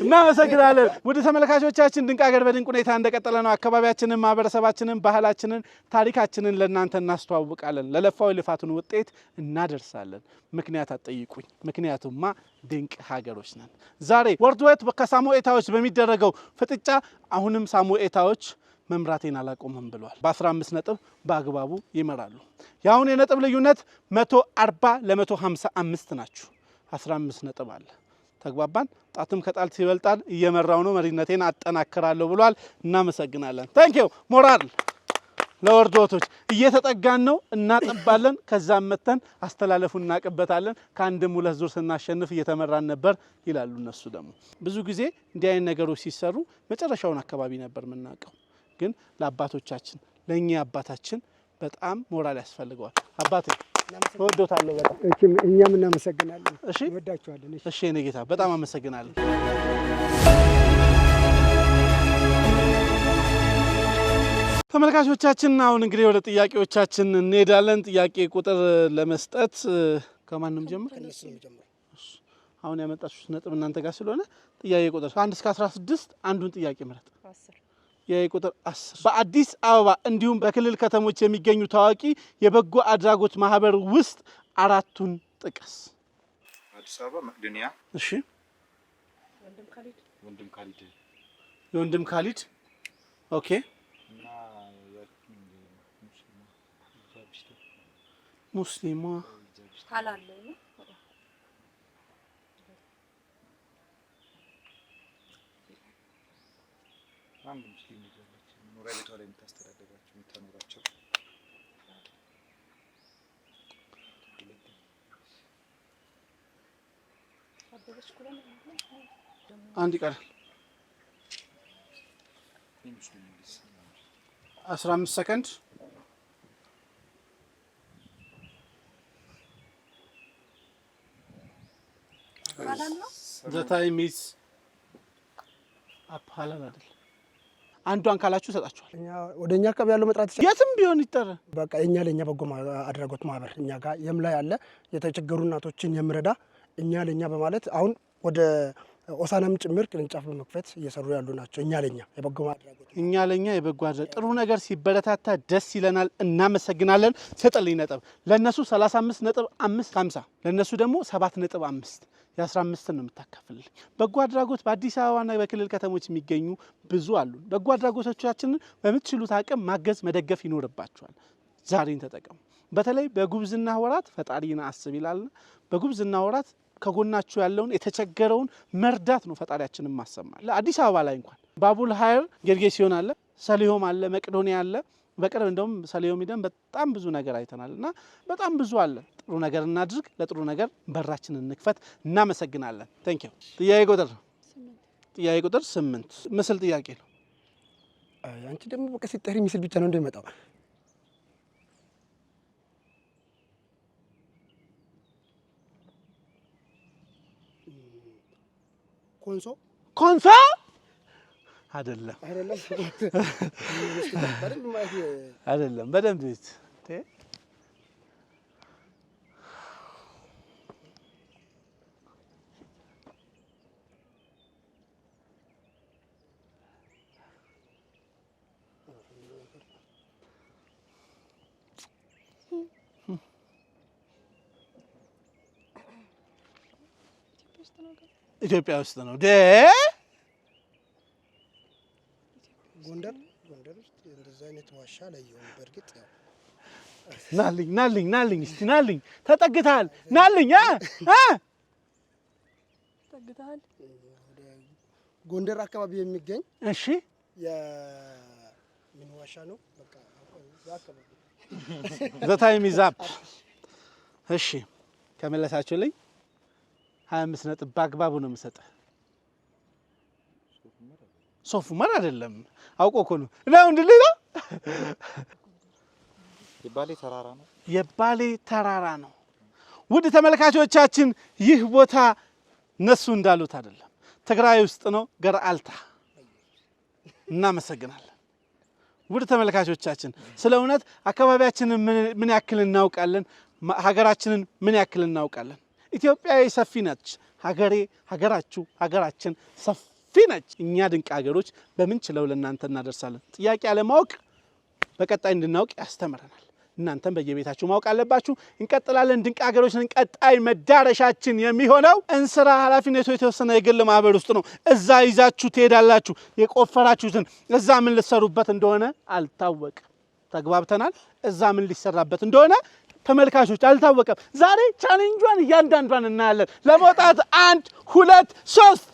እናመሰግናለን ውድ ተመልካቾቻችን ድንቅ ሀገር በድንቅ ሁኔታ እንደቀጠለ ነው አካባቢያችንን ማህበረሰባችንን ባህላችንን ታሪካችንን ለእናንተ እናስተዋውቃለን ለለፋው ልፋቱን ውጤት እናደርሳለን ምክንያት አትጠይቁኝ ምክንያቱማ ድንቅ ሀገሮች ነን ዛሬ ወርድዌት ከሳሙኤታዎች በሚደረገው ፍጥጫ አሁንም ሳሙኤታዎች መምራቴን አላቆምም ብለዋል በ15 ነጥብ በአግባቡ ይመራሉ ያሁን የነጥብ ልዩነት 140 ለ155 ናችሁ 15 ነጥብ አለ ተግባባን ጣትም ከጣልት ይበልጣል እየመራው ነው መሪነቴን አጠናክራለሁ ብሏል እናመሰግናለን ታንኪዩ ሞራል ለወርዶቶች እየተጠጋን ነው እናጥባለን ከዛም መተን አስተላለፉን እናቀበታለን ከአንድም ሁለት ዙር ስናሸንፍ እየተመራን ነበር ይላሉ እነሱ ደግሞ ብዙ ጊዜ እንዲህ አይነት ነገሮች ሲሰሩ መጨረሻውን አካባቢ ነበር የምናውቀው ግን ለአባቶቻችን ለኛ አባታችን በጣም ሞራል ያስፈልገዋል አባቴ ወዶታለሁ በጣም እኛም እናመሰግናለን እሺ ወዳችኋለን እሺ እኔ ጌታ በጣም አመሰግናለሁ ተመልካቾቻችን አሁን እንግዲህ ወደ ጥያቄዎቻችን እንሄዳለን ጥያቄ ቁጥር ለመስጠት ከማንም ጀምር አሁን ያመጣችሁት ነጥብ እናንተ ጋር ስለሆነ ጥያቄ ቁጥር 1 እስከ 16 አንዱን ጥያቄ ምረጥ 10 የቁጥር 10 በአዲስ አበባ እንዲሁም በክልል ከተሞች የሚገኙ ታዋቂ የበጎ አድራጎት ማህበር ውስጥ አራቱን ጥቀስ አዲስ አበባ መቅደኒያ እሺ ወንድም ካሊድ ኦኬ ሙስሊማ ካላለ አንድ ሙስሊም ልጅ ኑራ ቤቷ ላይ የምታስተዳድራቸው የምታኖራቸው አንድ ቀር 15 ሰከንድ the time is up halal አይደል አንዷን ካላችሁ ሰጣችኋል እኛ ወደኛ አካባቢ ያለው መጥራት ይችላል የትም ቢሆን ይጠራ በቃ እኛ ለኛ በጎ አድራጎት ማህበር እኛ ጋር የምላ ያለ የተቸገሩ እናቶችን የምረዳ እኛ ለኛ በማለት አሁን ወደ ኦሳናም ጭምር ቅርንጫፍ በመክፈት እየሰሩ ያሉ ናቸው እኛ ለኛ የበጎ አድራጎት እኛ ለኛ የበጎ አድራጎት ጥሩ ነገር ሲበረታታ ደስ ይለናል እናመሰግናለን ሰጠልኝ ነጥብ ለነሱ 35 ነጥብ 550 ለነሱ ደግሞ 7 ነጥብ 5 የ15 ነው የምታካፍልልኝ በጎ አድራጎት በአዲስ አበባና በክልል ከተሞች የሚገኙ ብዙ አሉ በጎ አድራጎቶቻችንን በምትችሉት አቅም ማገዝ መደገፍ ይኖርባችኋል ዛሬን ተጠቀሙ በተለይ በጉብዝና ወራት ፈጣሪና አስብ ይላል በጉብዝና ወራት ከጎናችሁ ያለውን የተቸገረውን መርዳት ነው ፈጣሪያችንን ማሰማል አዲስ አበባ ላይ እንኳን ባቡል ሃየር ጌርጌሲዮን አለ ሰሊሆም አለ መቅዶኒያ አለ በቅርብ እንደውም ሰሊሆም ሄደን በጣም ብዙ ነገር አይተናልና በጣም ብዙ አለ ጥሩ ነገር እናድርግ ለጥሩ ነገር በራችንን እንክፈት እናመሰግናለን ታንክ ዩ ጥያቄ ቁጥር 8 ምስል ጥያቄ ነው አንቺ ደግሞ በቃ ሲጠሪ ምስል ብቻ ነው እንደሚመጣው ኮንሶ አይደለም አይደለም በደንብ ቤት ኢትዮጵያ ውስጥ ነው እንደዛ አይነት ዋሻ ላይ ይሆን በርግጥ ያው ናልኝ እስቲ ናልኝ ተጠግተሃል ናልኝ ተጠግተሃል ጎንደር አካባቢ የሚገኝ እሺ ምን ዋሻ ነው በቃ አካባቢ ዘ ታይም ኢዝ አፕ እሺ ከመለሳችሁልኝ 25 ነጥብ በአግባቡ ነው የምሰጠህ ሶፍ ዑመር አይደለም አውቆ እኮ ነው እንዴ የባሌ ተራራ ነው ውድ ተመልካቾቻችን ይህ ቦታ እነሱ እንዳሉት አይደለም ትግራይ ውስጥ ነው ገርአልታ እናመሰግናለን ውድ ተመልካቾቻችን ስለ እውነት አካባቢያችንን ምን ያክል እናውቃለን ሀገራችንን ምን ያክል እናውቃለን ኢትዮጵያዊ ሰፊ ነች ሀገራችሁ ሀገራችን ሰፊ ነች እኛ ድንቅ ሀገሮች በምን ችለው ለእናንተ እናደርሳለን ጥያቄ አለማወቅ በቀጣይ እንድናውቅ ያስተምረናል እናንተም በየቤታችሁ ማወቅ አለባችሁ እንቀጥላለን ድንቅ ሀገሮችን ቀጣይ መዳረሻችን የሚሆነው እንስራ ኃላፊነቱ የተወሰነ የግል ማህበር ውስጥ ነው እዛ ይዛችሁ ትሄዳላችሁ የቆፈራችሁትን እዛ ምን ልትሰሩበት እንደሆነ አልታወቀም ተግባብተናል እዛ ምን ሊሰራበት እንደሆነ ተመልካቾች አልታወቀም ዛሬ ቻሌንጇን እያንዳንዷን እናያለን ለመውጣት 1 2 3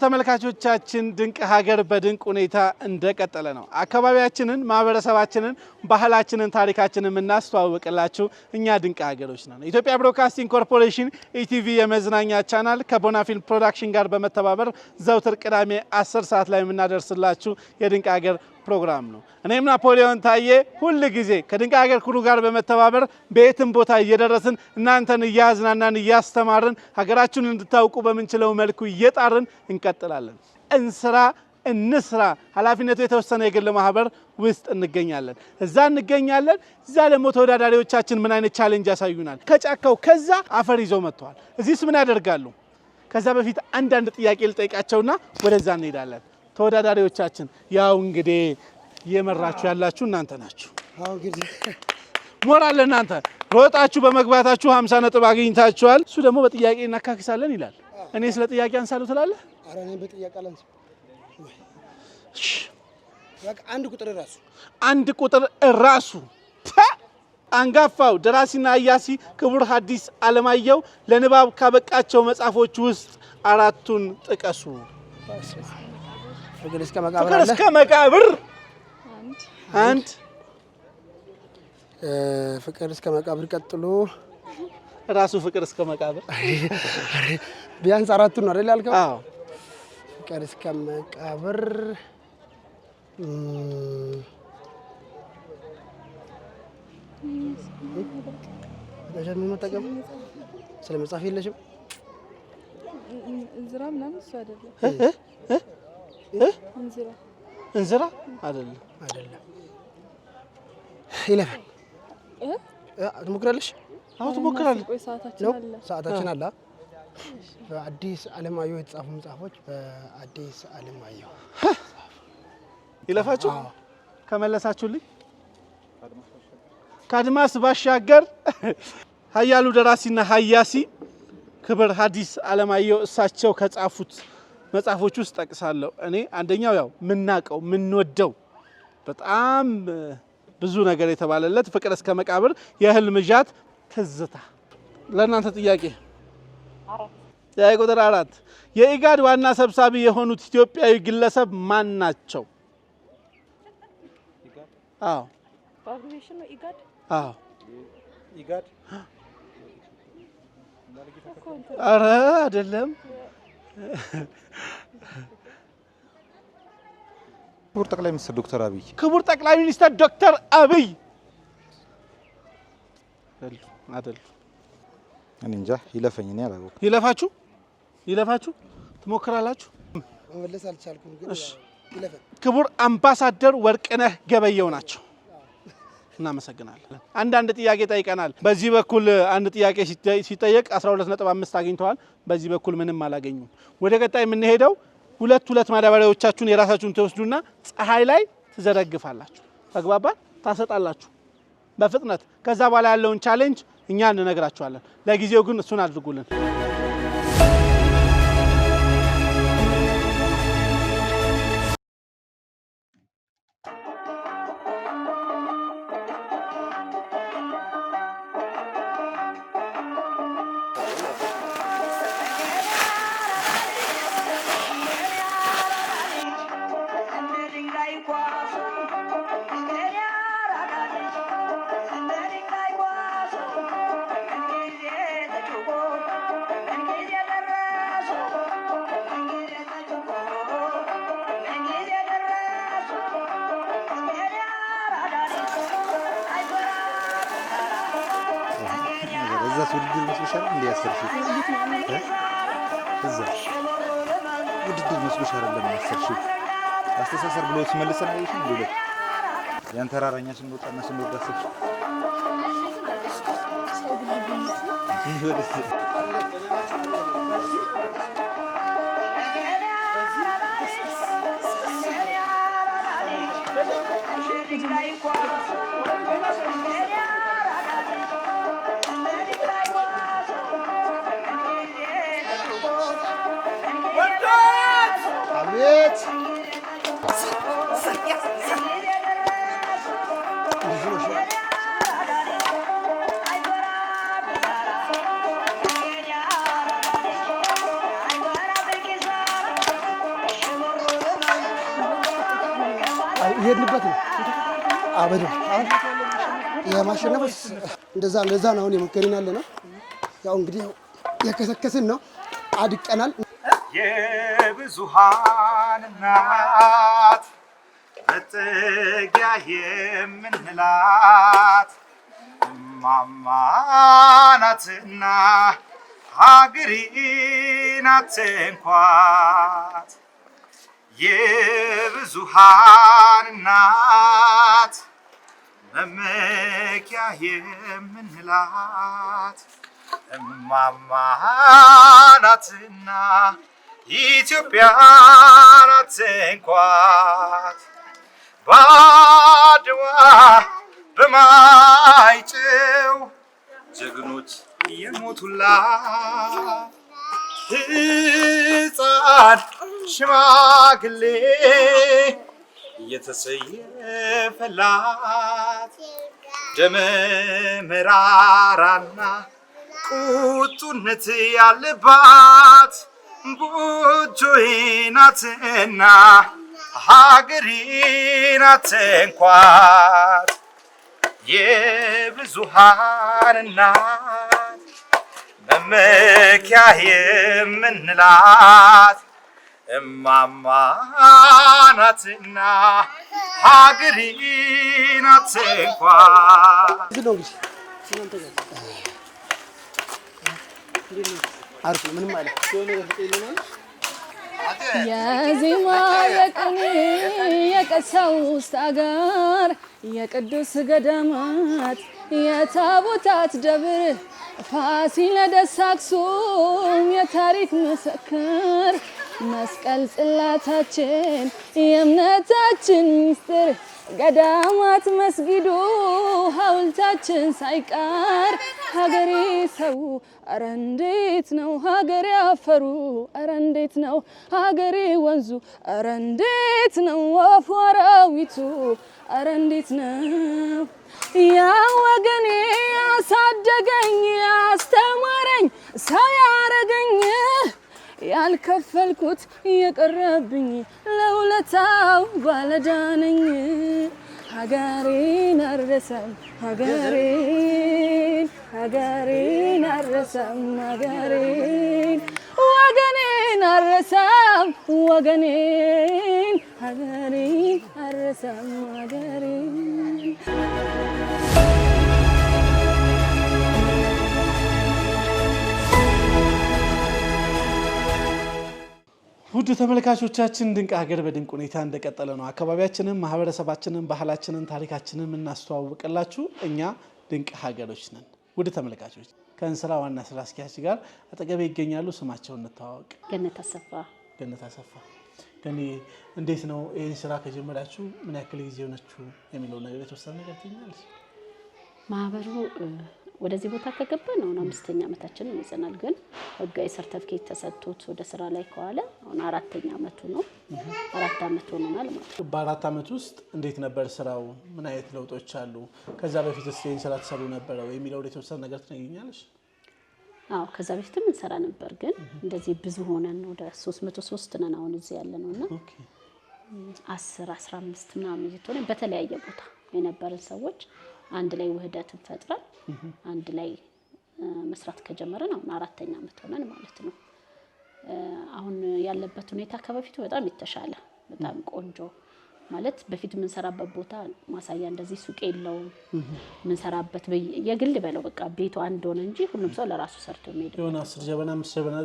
ተመልካቾቻችን ድንቅ ሀገር በድንቅ ሁኔታ እንደቀጠለ ነው አካባቢያችንን ማህበረሰባችንን ባህላችንን ታሪካችንን እናስተዋውቅላችሁ እኛ ድንቅ ሀገሮች ነን ኢትዮጵያ ብሮድካስቲንግ ኮርፖሬሽን ኢቲቪ የመዝናኛ ቻናል ከቦና ፊልም ፕሮዳክሽን ጋር በመተባበር ዘውትር ቅዳሜ 10 ሰዓት ላይ የምናደርስላችሁ የድንቅ ሀገር ፕሮግራም ነው እኔም ናፖሊዮን ታዬ ሁሉ ጊዜ ከድንቅ ሀገር ክሩ ጋር በመተባበር በየትም ቦታ እየደረስን እናንተን እያዝናናን እያስተማርን ሀገራችንን እንድታውቁ በመንችለው መልኩ እየጣርን እንቀጥላለን እንስራ ኃላፊነቱ የተወሰነ የግል ማህበር ውስጥ እንገኛለን እዛ ደግሞ ተወዳዳሪዎቻችን ምን አይነት ቻሌንጅ ያሳዩናል ከጫካው ከዛ አፈር ይዘው መጥተዋል እዚህስ ምን ያደርጋሉ ከዛ በፊት አንድ ጥያቄ ልጠይቃቸውና ወደዛ እንሄዳለን ተወዳዳሪዎቻችን ያው እንግዲህ እየመራችሁ ያላችሁ እናንተ ናችሁ አው እንግዲህ ሞራል እናንተ ሮጣችሁ በመግባታችሁ 50 ነጥብ አግኝታችኋል እሱ ደግሞ በጥያቄ እናካክሳለን ይላል እኔ ስለ ጥያቄ አንሳለሁ ትላለህ አረ እኔ በጥያቄ አላንስ በቃ አንድ ቁጥር ራሱ አንጋፋው ደራሲና አያሲ ክቡር ሐዲስ ዓለማየሁ ለንባብ ካበቃቸው መጽሐፎች ውስጥ አራቱን ጥቀሱ ፍቅር እስከ መቃብር 1 ፍቅር እስከ መቃብር ቀጥሎ ራሱ ፍቅር እስከ መቃብር ቢያንስ አራቱን ነው አይደል ያልከው? አዎ ፍቅር እስከ መቃብር ለጀም መጠቀም ስለ መጻፍ የለሽም? እንዝራ ምናምን እሱ አይደለም። እንዝራ አይደለም። ይለፈን ትሞክራለሽ? አዎ ትሞክራለሽ። ቆይ ሰዓታችን አለ። በአዲስ ዓለማየሁ የተጻፉ መጽሐፎች በአዲስ ዓለማየሁ ይለፋችሁ ከመለሳችሁልኝ ከአድማስ ባሻገር ኃያሉ ደራሲና ሀያሲ ክብር ሐዲስ ዓለማየሁ እሳቸው ከጻፉት መጽሐፎች ውስጥ ጠቅሳለሁ። እኔ አንደኛው ያው ምናቀው ምንወደው በጣም ብዙ ነገር የተባለለት ፍቅር እስከ መቃብር፣ የህልም ዣት፣ ትዝታ። ለእናንተ ጥያቄ ቁጥር 4 የኢጋድ ዋና ሰብሳቢ የሆኑት ኢትዮጵያዊ ግለሰብ ማን ናቸው? አዎ በአብሪቬሽን ነው ኢጋድ። አዎ ኢጋድ ኧረ አይደለም። ክቡር ጠቅላይ ሚኒስትር ዶክተር አብይ። ክቡር ጠቅላይ ሚኒስትር ዶክተር አብይ አይደል? እኔ እንጃ ይለፈኝ። እኔ አላወኩም። ይለፋችሁ ትሞክራላችሁ? መመለስ አልቻልኩም ግን ይለፈን። ክቡር አምባሳደር ወርቅነህ ገበየሁ ናቸው። እናመሰግናለን። አንዳንድ ጥያቄ ጠይቀናል። በዚህ በኩል አንድ ጥያቄ ሲጠየቅ 12.5 አግኝተዋል። በዚህ በኩል ምንም አላገኙም። ወደ ቀጣይ የምንሄደው ሁለት ማዳበሪያዎቻችሁን የራሳችሁን ተወስዱና ፀሐይ ላይ ትዘረግፋላችሁ። ተግባባን? ታሰጣላችሁ በፍጥነት። ከዛ በኋላ ያለውን ቻሌንጅ እኛ እንነግራችኋለን። ለጊዜው ግን እሱን አድርጉልን። ውድድር መስሎሻል? እንዴ ያሰርሽው እዛ ውድድር መስሎሻል? ለምን ያሰርሽው? አስተሳሰር ብሎ ሲመልሰን አይሽም እንዴ? ያን ተራራኛ ስንወጣና ስንወርድ አሰርሽው አቤት ይሄድንበት ነው። አበደ የማሸነፍስ እንደዛ ለዛ ነው አሁን የመከረን ያለ ነው። ያው እንግዲህ የከሰከስን ነው አድቀናል። የብዙሃን እናት መጠጊያ የምንላት እማማ ናትና ሀገሬ ናት እንኳን የብዙሃን እናት መመኪያ የምንላት እማማ ናትና ኢትዮጵያ ናት እንኳን በአድዋ በማይጨው ጀግኖች የሞቱላት ሕፃን ሽማግሌ የተሰየፈላት ደመ መራራና ቁጡነት ያለባት ጎጆዬ ናትና ሀገሬ ናት እንኳን የብዙሃን እናት መመኪያ የምንላት እማማ ናትና ሀገሬ ናት እንኳን። የዜማ የቅኔ የቀሳውስት አገር የቅዱስ ገዳማት የታቦታት ደብር ፋሲለደስ አክሱም የታሪክ ምስክር መስቀል ጽላታችን የእምነታችን ምስጢር ገዳማት መስጊዱ ሐውልታችን ሳይቀር ሀገሬ ሰው አረ እንዴት ነው ሀገሬ አፈሩ አረ እንዴት ነው ሀገሬ ወንዙ አረ እንዴት ነው ወፉ አራዊቱ አረ እንዴት ነው ያ ወገኔ ያሳደገኝ ያስተማረኝ ሰው ያረገኝ ያልከፈልኩት የቀረብኝ ለውለታው ባለዳነኝ ሀገሬን አልረሳም ሀገሬን አልረሳም ሀገሬን ወገኔን አልረሳም ወገኔን ሀገሬን አልረሳም ሀገሬን። ውድ ተመልካቾቻችን ድንቅ ሀገር በድንቅ ሁኔታ እንደቀጠለ ነው። አካባቢያችንን፣ ማህበረሰባችንን፣ ባህላችንን፣ ታሪካችንን የምናስተዋውቅላችሁ እኛ ድንቅ ሀገሮች ነን። ውድ ተመልካቾች ከእንስራ ዋና ስራ አስኪያጅ ጋር አጠገቤ ይገኛሉ። ስማቸውን እንተዋወቅ። ገነት አሰፋ። ገኒ እንዴት ነው ይህን ስራ ከጀመራችሁ ምን ያክል ጊዜ ሆናችሁ የሚለው ነገር የተወሰነ ነገር ትኛለች? ማህበሩ ወደዚህ ቦታ ከገባን አሁን 5ኛ ዓመታችንን ይዘናል። ግን ህጋዊ ሰርተፊኬት ተሰጥቶት ወደ ስራ ላይ ከዋለ አሁን 4ኛ ዓመቱ ነው። 4 ዓመት ሆኖናል ማለት ነው። በ4 ዓመት ውስጥ እንዴት ነበር ስራው? ምን አይነት ለውጦች አሉ? ከዛ በፊት ይህን ስራ ተሰሩ ነበረ የሚለው የተወሰነ ነገር ትነግሪኛለሽ? አዎ ከዛ በፊትም እንሰራ ነበር። ግን እንደዚህ ብዙ ሆነን ወደ 303 ነን አሁን እዚህ ያለ ነውና 10 15 ምናምን ይተሆነ በተለያየ ቦታ የነበረን ሰዎች አንድ ላይ ውህደትን ፈጥረን አንድ ላይ መስራት ከጀመረን አሁን 4ኛ ዓመት ሆነን ማለት ነው። አሁን ያለበት ሁኔታ ከበፊቱ በጣም የተሻለ በጣም ቆንጆ ማለት በፊት የምንሰራበት ቦታ ማሳያ እንደዚህ ሱቅ የለውም። የምንሰራበት የግል በለው በቃ ቤቱ አንድ ሆነ እንጂ ሁሉም ሰው ለራሱ ሰርቶ የሚሄድ የሆነ 10 ጀበና 5 ጀበና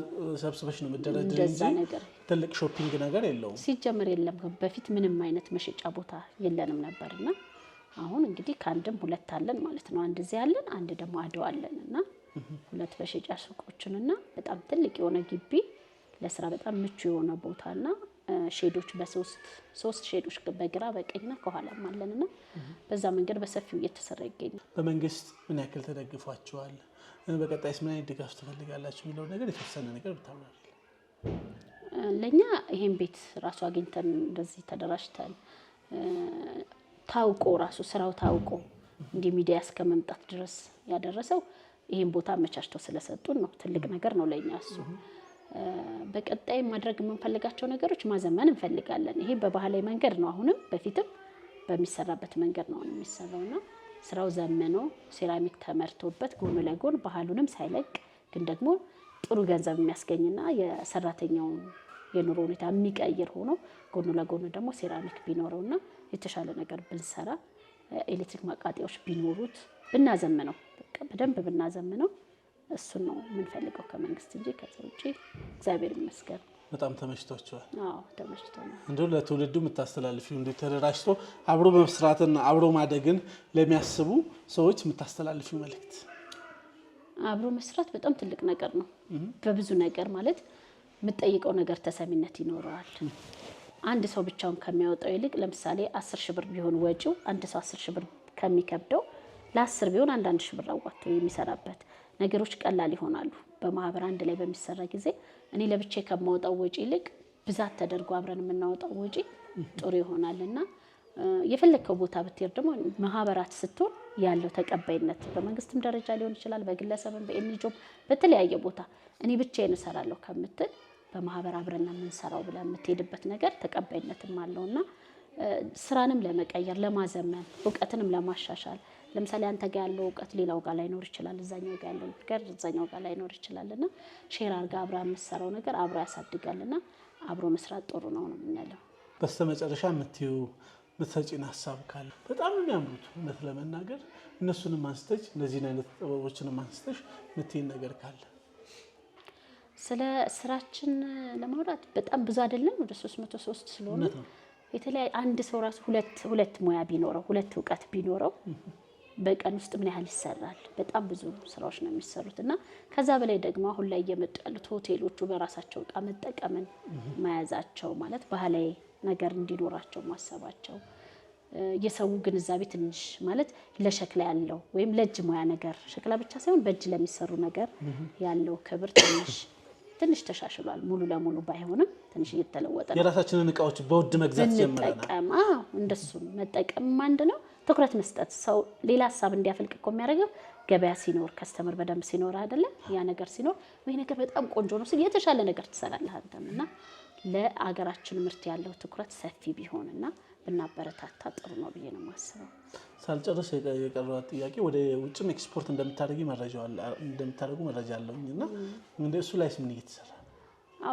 ሰብስበሽ ነው የምትደረድሪ እንጂ ትልቅ ሾፒንግ ነገር የለውም። ሲጀምር የለም። በፊት ምንም አይነት መሸጫ ቦታ የለንም ነበርና አሁን እንግዲህ ከአንድም 2 አለን ማለት ነው። አንድ እዚህ አለን፣ አንድ ደግሞ አድዋ አለንና 2 መሸጫ ሱቆችንና በጣም ትልቅ የሆነ ግቢ ለስራ በጣም ምቹ የሆነ ቦታና ሼዶች በ3 ሼዶች በግራ በቀኝና ከኋላም አለንና በዛ መንገድ በሰፊው እየተሰራ ይገኛል። በመንግስት ምን ያክል ተደግፏቸዋል? በቀጣይስ ምን አይነት ድጋፍ ትፈልጋላችሁ የሚለው ነገር የተወሰነ ነገር ብታብራሪ። ለኛ ይሄን ቤት ራሱ አግኝተን እንደዚህ ተደራጅተን ታውቆ ራሱ ስራው ታውቆ እንደ ሚዲያ እስከመምጣት ድረስ ያደረሰው ይሄን ቦታ አመቻችተው ስለሰጡን ነው። ትልቅ ነገር ነው ለኛ እሱ። በቀጣይ ማድረግ የምንፈልጋቸው ነገሮች ማዘመን እንፈልጋለን። ይሄ በባህላዊ መንገድ ነው አሁንም በፊትም በሚሰራበት መንገድ ነው የሚሰራውና ስራው ዘመኖ ሴራሚክ ተመርቶበት ጎን ለጎን ባህሉንም ሳይለቅ ግን ደግሞ ጥሩ ገንዘብ የሚያስገኝና የሰራተኛውን የኑሮ ሁኔታ የሚቀይር ሆኖ ጎን ለጎን ደግሞ ሴራሚክ ቢኖረውና የተሻለ ነገር ብንሰራ ኤሌክትሪክ ማቃጠያዎች ቢኖሩት ብናዘምነው በቃ በደንብ ብናዘምነው እሱን ነው የምንፈልገው ከመንግስት እንጂ ከዛ ውጪ እግዚአብሔር ይመስገን በጣም ተመችቷቸዋል። አዎ ተመችቷል። እንደው ለትውልዱ የምታስተላልፊው እንደ ተደራጅቶ አብሮ መስራትና አብሮ ማደግን ለሚያስቡ ሰዎች የምታስተላልፊው መልእክት? አብሮ መስራት በጣም ትልቅ ነገር ነው። በብዙ ነገር ማለት የምጠይቀው ነገር ተሰሚነት ይኖረዋል። አንድ ሰው ብቻውን ከሚያወጣው ይልቅ ለምሳሌ 10 ሺህ ብር ቢሆን ወጪው አንድ ሰው 10 ሺህ ብር ከሚከብደው ለ10 ቢሆን አንድ ሺህ ብር አዋጥቶ የሚሰራበት ነገሮች ቀላል ይሆናሉ። በማህበር አንድ ላይ በሚሰራ ጊዜ እኔ ለብቻዬ ከማወጣው ወጪ ይልቅ ብዛት ተደርጎ አብረን የምናወጣው ወጪ ጥሩ ይሆናልና የፈለከው ቦታ ብትሄድ ደግሞ ማህበራት ስትሆን ያለው ተቀባይነት በመንግስትም ደረጃ ሊሆን ይችላል፣ በግለሰብም በኤንጂኦም በተለያየ ቦታ እኔ ብቻዬን እሰራለሁ ከምትል በማህበር አብረን የምንሰራው ብለን የምትሄድበት ነገር ተቀባይነትም አለውና ስራንም ለመቀየር ለማዘመን እውቀትንም ለማሻሻል ለምሳሌ አንተ ጋር ያለው እውቀት ሌላው ጋር ላይኖር ይችላል እዛኛው ጋር ያለው ነገር እዛኛው ጋር ላይኖር ይችላልና ሼር አድርጋ አብራ የምትሰራው ነገር አብራ ያሳድጋልና አብሮ መስራት ጥሩ ነው የምንለው። በስተመጨረሻ ምትሰጪን ሀሳብ ካለ በጣም የሚያምሩት እውነት ለመናገር እነሱንም አንስተሽ እነዚህን አይነት ጥበቦችንም አንስተሽ ምትይን ነገር ካለ ስለ ስራችን ለማውራት በጣም ብዙ አይደለም ወደ 303 ስለሆነ የተለያየ አንድ ሰው ራሱ ሁለት ሙያ ቢኖረው ሁለት እውቀት ቢኖረው በቀን ውስጥ ምን ያህል ይሰራል? በጣም ብዙ ስራዎች ነው የሚሰሩትና ከዛ በላይ ደግሞ አሁን ላይ እየመጡ ያሉት ሆቴሎቹ በራሳቸው እቃ መጠቀምን መያዛቸው ማለት ባህላዊ ነገር እንዲኖራቸው ማሰባቸው የሰው ግንዛቤ ትንሽ ማለት ለሸክላ ያለው ወይም ለእጅ ሙያ ነገር ሸክላ ብቻ ሳይሆን በእጅ ለሚሰሩ ነገር ያለው ክብር ትንሽ ተሻሽሏል። ሙሉ ለሙሉ ባይሆንም ትንሽ እየተለወጠ ነው። የራሳችንን እቃዎች በውድ መግዛት ጀምረናል። እንደሱ መጠቀም አንድ ነው። ትኩረት መስጠት ሰው ሌላ ሀሳብ እንዲያፈልቅ እኮ የሚያደርገው ገበያ ሲኖር ከስተመር በደንብ ሲኖር አይደለ? ያ ነገር ሲኖር ወይ ነገር በጣም ቆንጆ ነው ሲል የተሻለ ነገር ትሰራለህ አንተምና ለአገራችን ምርት ያለው ትኩረት ሰፊ ቢሆንና ብናበረታታ ጥሩ ነው ብዬ ነው የማስበው። ሳልጨርስ የቀረው ጥያቄ ወደ ውጭም ኤክስፖርት እንደምታደርጉ መረጃ አለኝና እንደሱ ላይስ ምን እየተሰራ?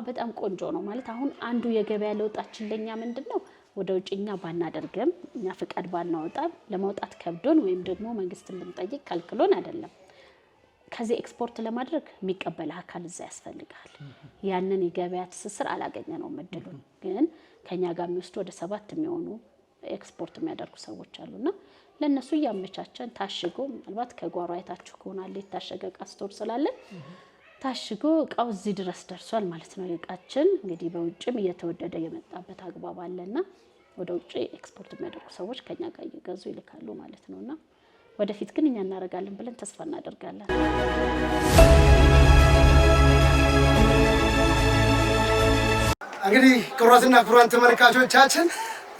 በጣም ቆንጆ ነው ማለት አሁን አንዱ የገበያ ለውጣችን ለኛ ምንድነው ወደ ውጭኛ ባናደርግም እኛ ፍቃድ ባናወጣ ለማውጣት ከብዶን ወይም ደግሞ መንግስትን ብንጠይቅ ካልክሎን አይደለም። ከዚህ ኤክስፖርት ለማድረግ የሚቀበል አካል እዛ ያስፈልጋል። ያንን የገበያ ትስስር አላገኘነው መድሉን ግን ከኛ ጋር የሚወስዱ ወደ 7 የሚሆኑ ኤክስፖርት የሚያደርጉ ሰዎች አሉና ለነሱ ያመቻቸን ታሽጎ ምናልባት ከጓሮ አይታችሁ ከሆነ የታሸገ እቃ ስቶር ስላለ ታሽጎ እቃው እዚህ ድረስ ደርሷል ማለት ነው። እቃችን እንግዲህ በውጭም እየተወደደ የመጣበት አግባብ አለና ወደ ውጭ ኤክስፖርት የሚያደርጉ ሰዎች ከኛ ጋር እየገዙ ይልካሉ ማለት ነውና ወደፊት ግን እኛ እናደርጋለን ብለን ተስፋ እናደርጋለን። እንግዲህ ክቡራትና ክቡራን ተመልካቾቻችን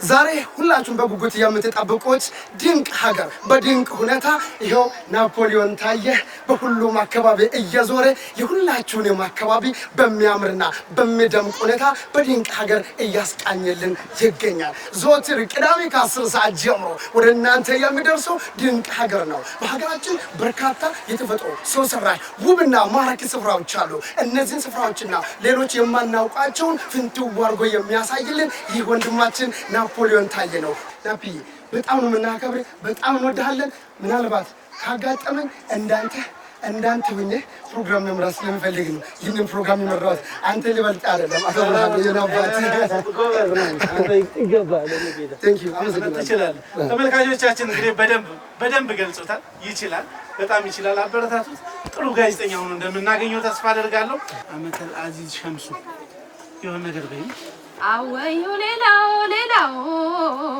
ዛሬ ሁላችሁም በጉጉት የምትጠብቁት ድንቅ ሀገር በድንቅ ሁኔታ ይሄው ናፖሊዮን ታየ በሁሉም አካባቢ እየዞረ የሁላችሁንም አካባቢ በሚያምርና በሚደምቅ ሁኔታ በድንቅ ሀገር እያስቃኘልን ይገኛል። ዘወትር ቅዳሜ ከ10 ሰዓት ጀምሮ ወደ እናንተ የሚደርሰው ድንቅ ሀገር ነው። በሀገራችን በርካታ የተፈጥሮ ሰው ሰራሽ ውብና ማራኪ ስፍራዎች አሉ። እነዚህን ስፍራዎችና ሌሎች የማናውቃቸውን ፍንትው አድርጎ የሚያሳይልን ይህ ወንድማችን ናፖሊዮን ታየ ነው። ናፒ በጣም ነው የምናከብርህ፣ በጣም እንወድሃለን። ምናልባት ካጋጠመኝ እንዳንተ ሆኜ ፕሮግራም መምራት ስለምፈልግ ነው ይህንን ፕሮግራም የመራሁት። አንተ ልበልጥ አይደለም አከብርሃለሁ። የናባት ተመልካቾቻችን እንግዲህ በደንብ ገልጾታል። በጣም ይችላል። አበረታቱት። ጥሩ ጋዜጠኛ ሆኖ እንደምናገኘው ተስፋ አደርጋለሁ። አመተል አዚዝ ሸምሱ የሆነ ነገር በይም አወዩ ሌላው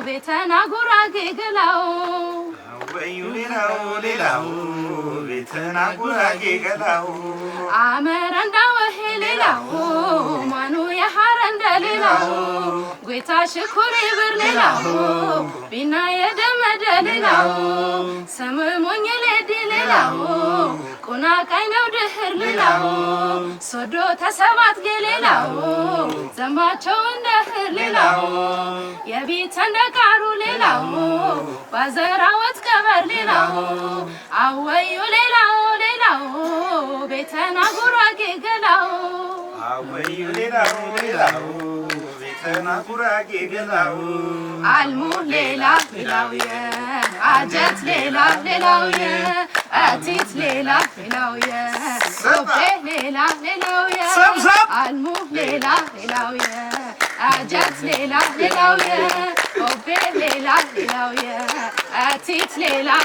ቤተና ጉራጌ ገላው አወዩ ሌላው ቤተና ጉራጌ ገላው አመረንዳ ወሄ ሌላው ማኑ የሐረንዳ ሌላው ጎይታ ሽኩሪ ብር ሌላው ቢና የደመደ ሌላው ሰመሞኝ ለዲ ሌላው ቁና ቀይነው ድህር ሌላው ሶዶ ተሰባት ገሌላው ዘማቸው እንደህር ሌላው የቤት እንደቃሩ ሌላው ባዘራወት ቀበር ሌላው አወዩ ሌላው ቤተና ጉራጌ ገላው አወዩ ሌላው ቤተና ጉራጌ ገላው አልሙ ሌላው አጀት ሌላው አቲት ሌላው ሶቤ ሌላው አልሙ ሌላው አጀት ሌላው ኦቤ ሌላው አቲት ሌላው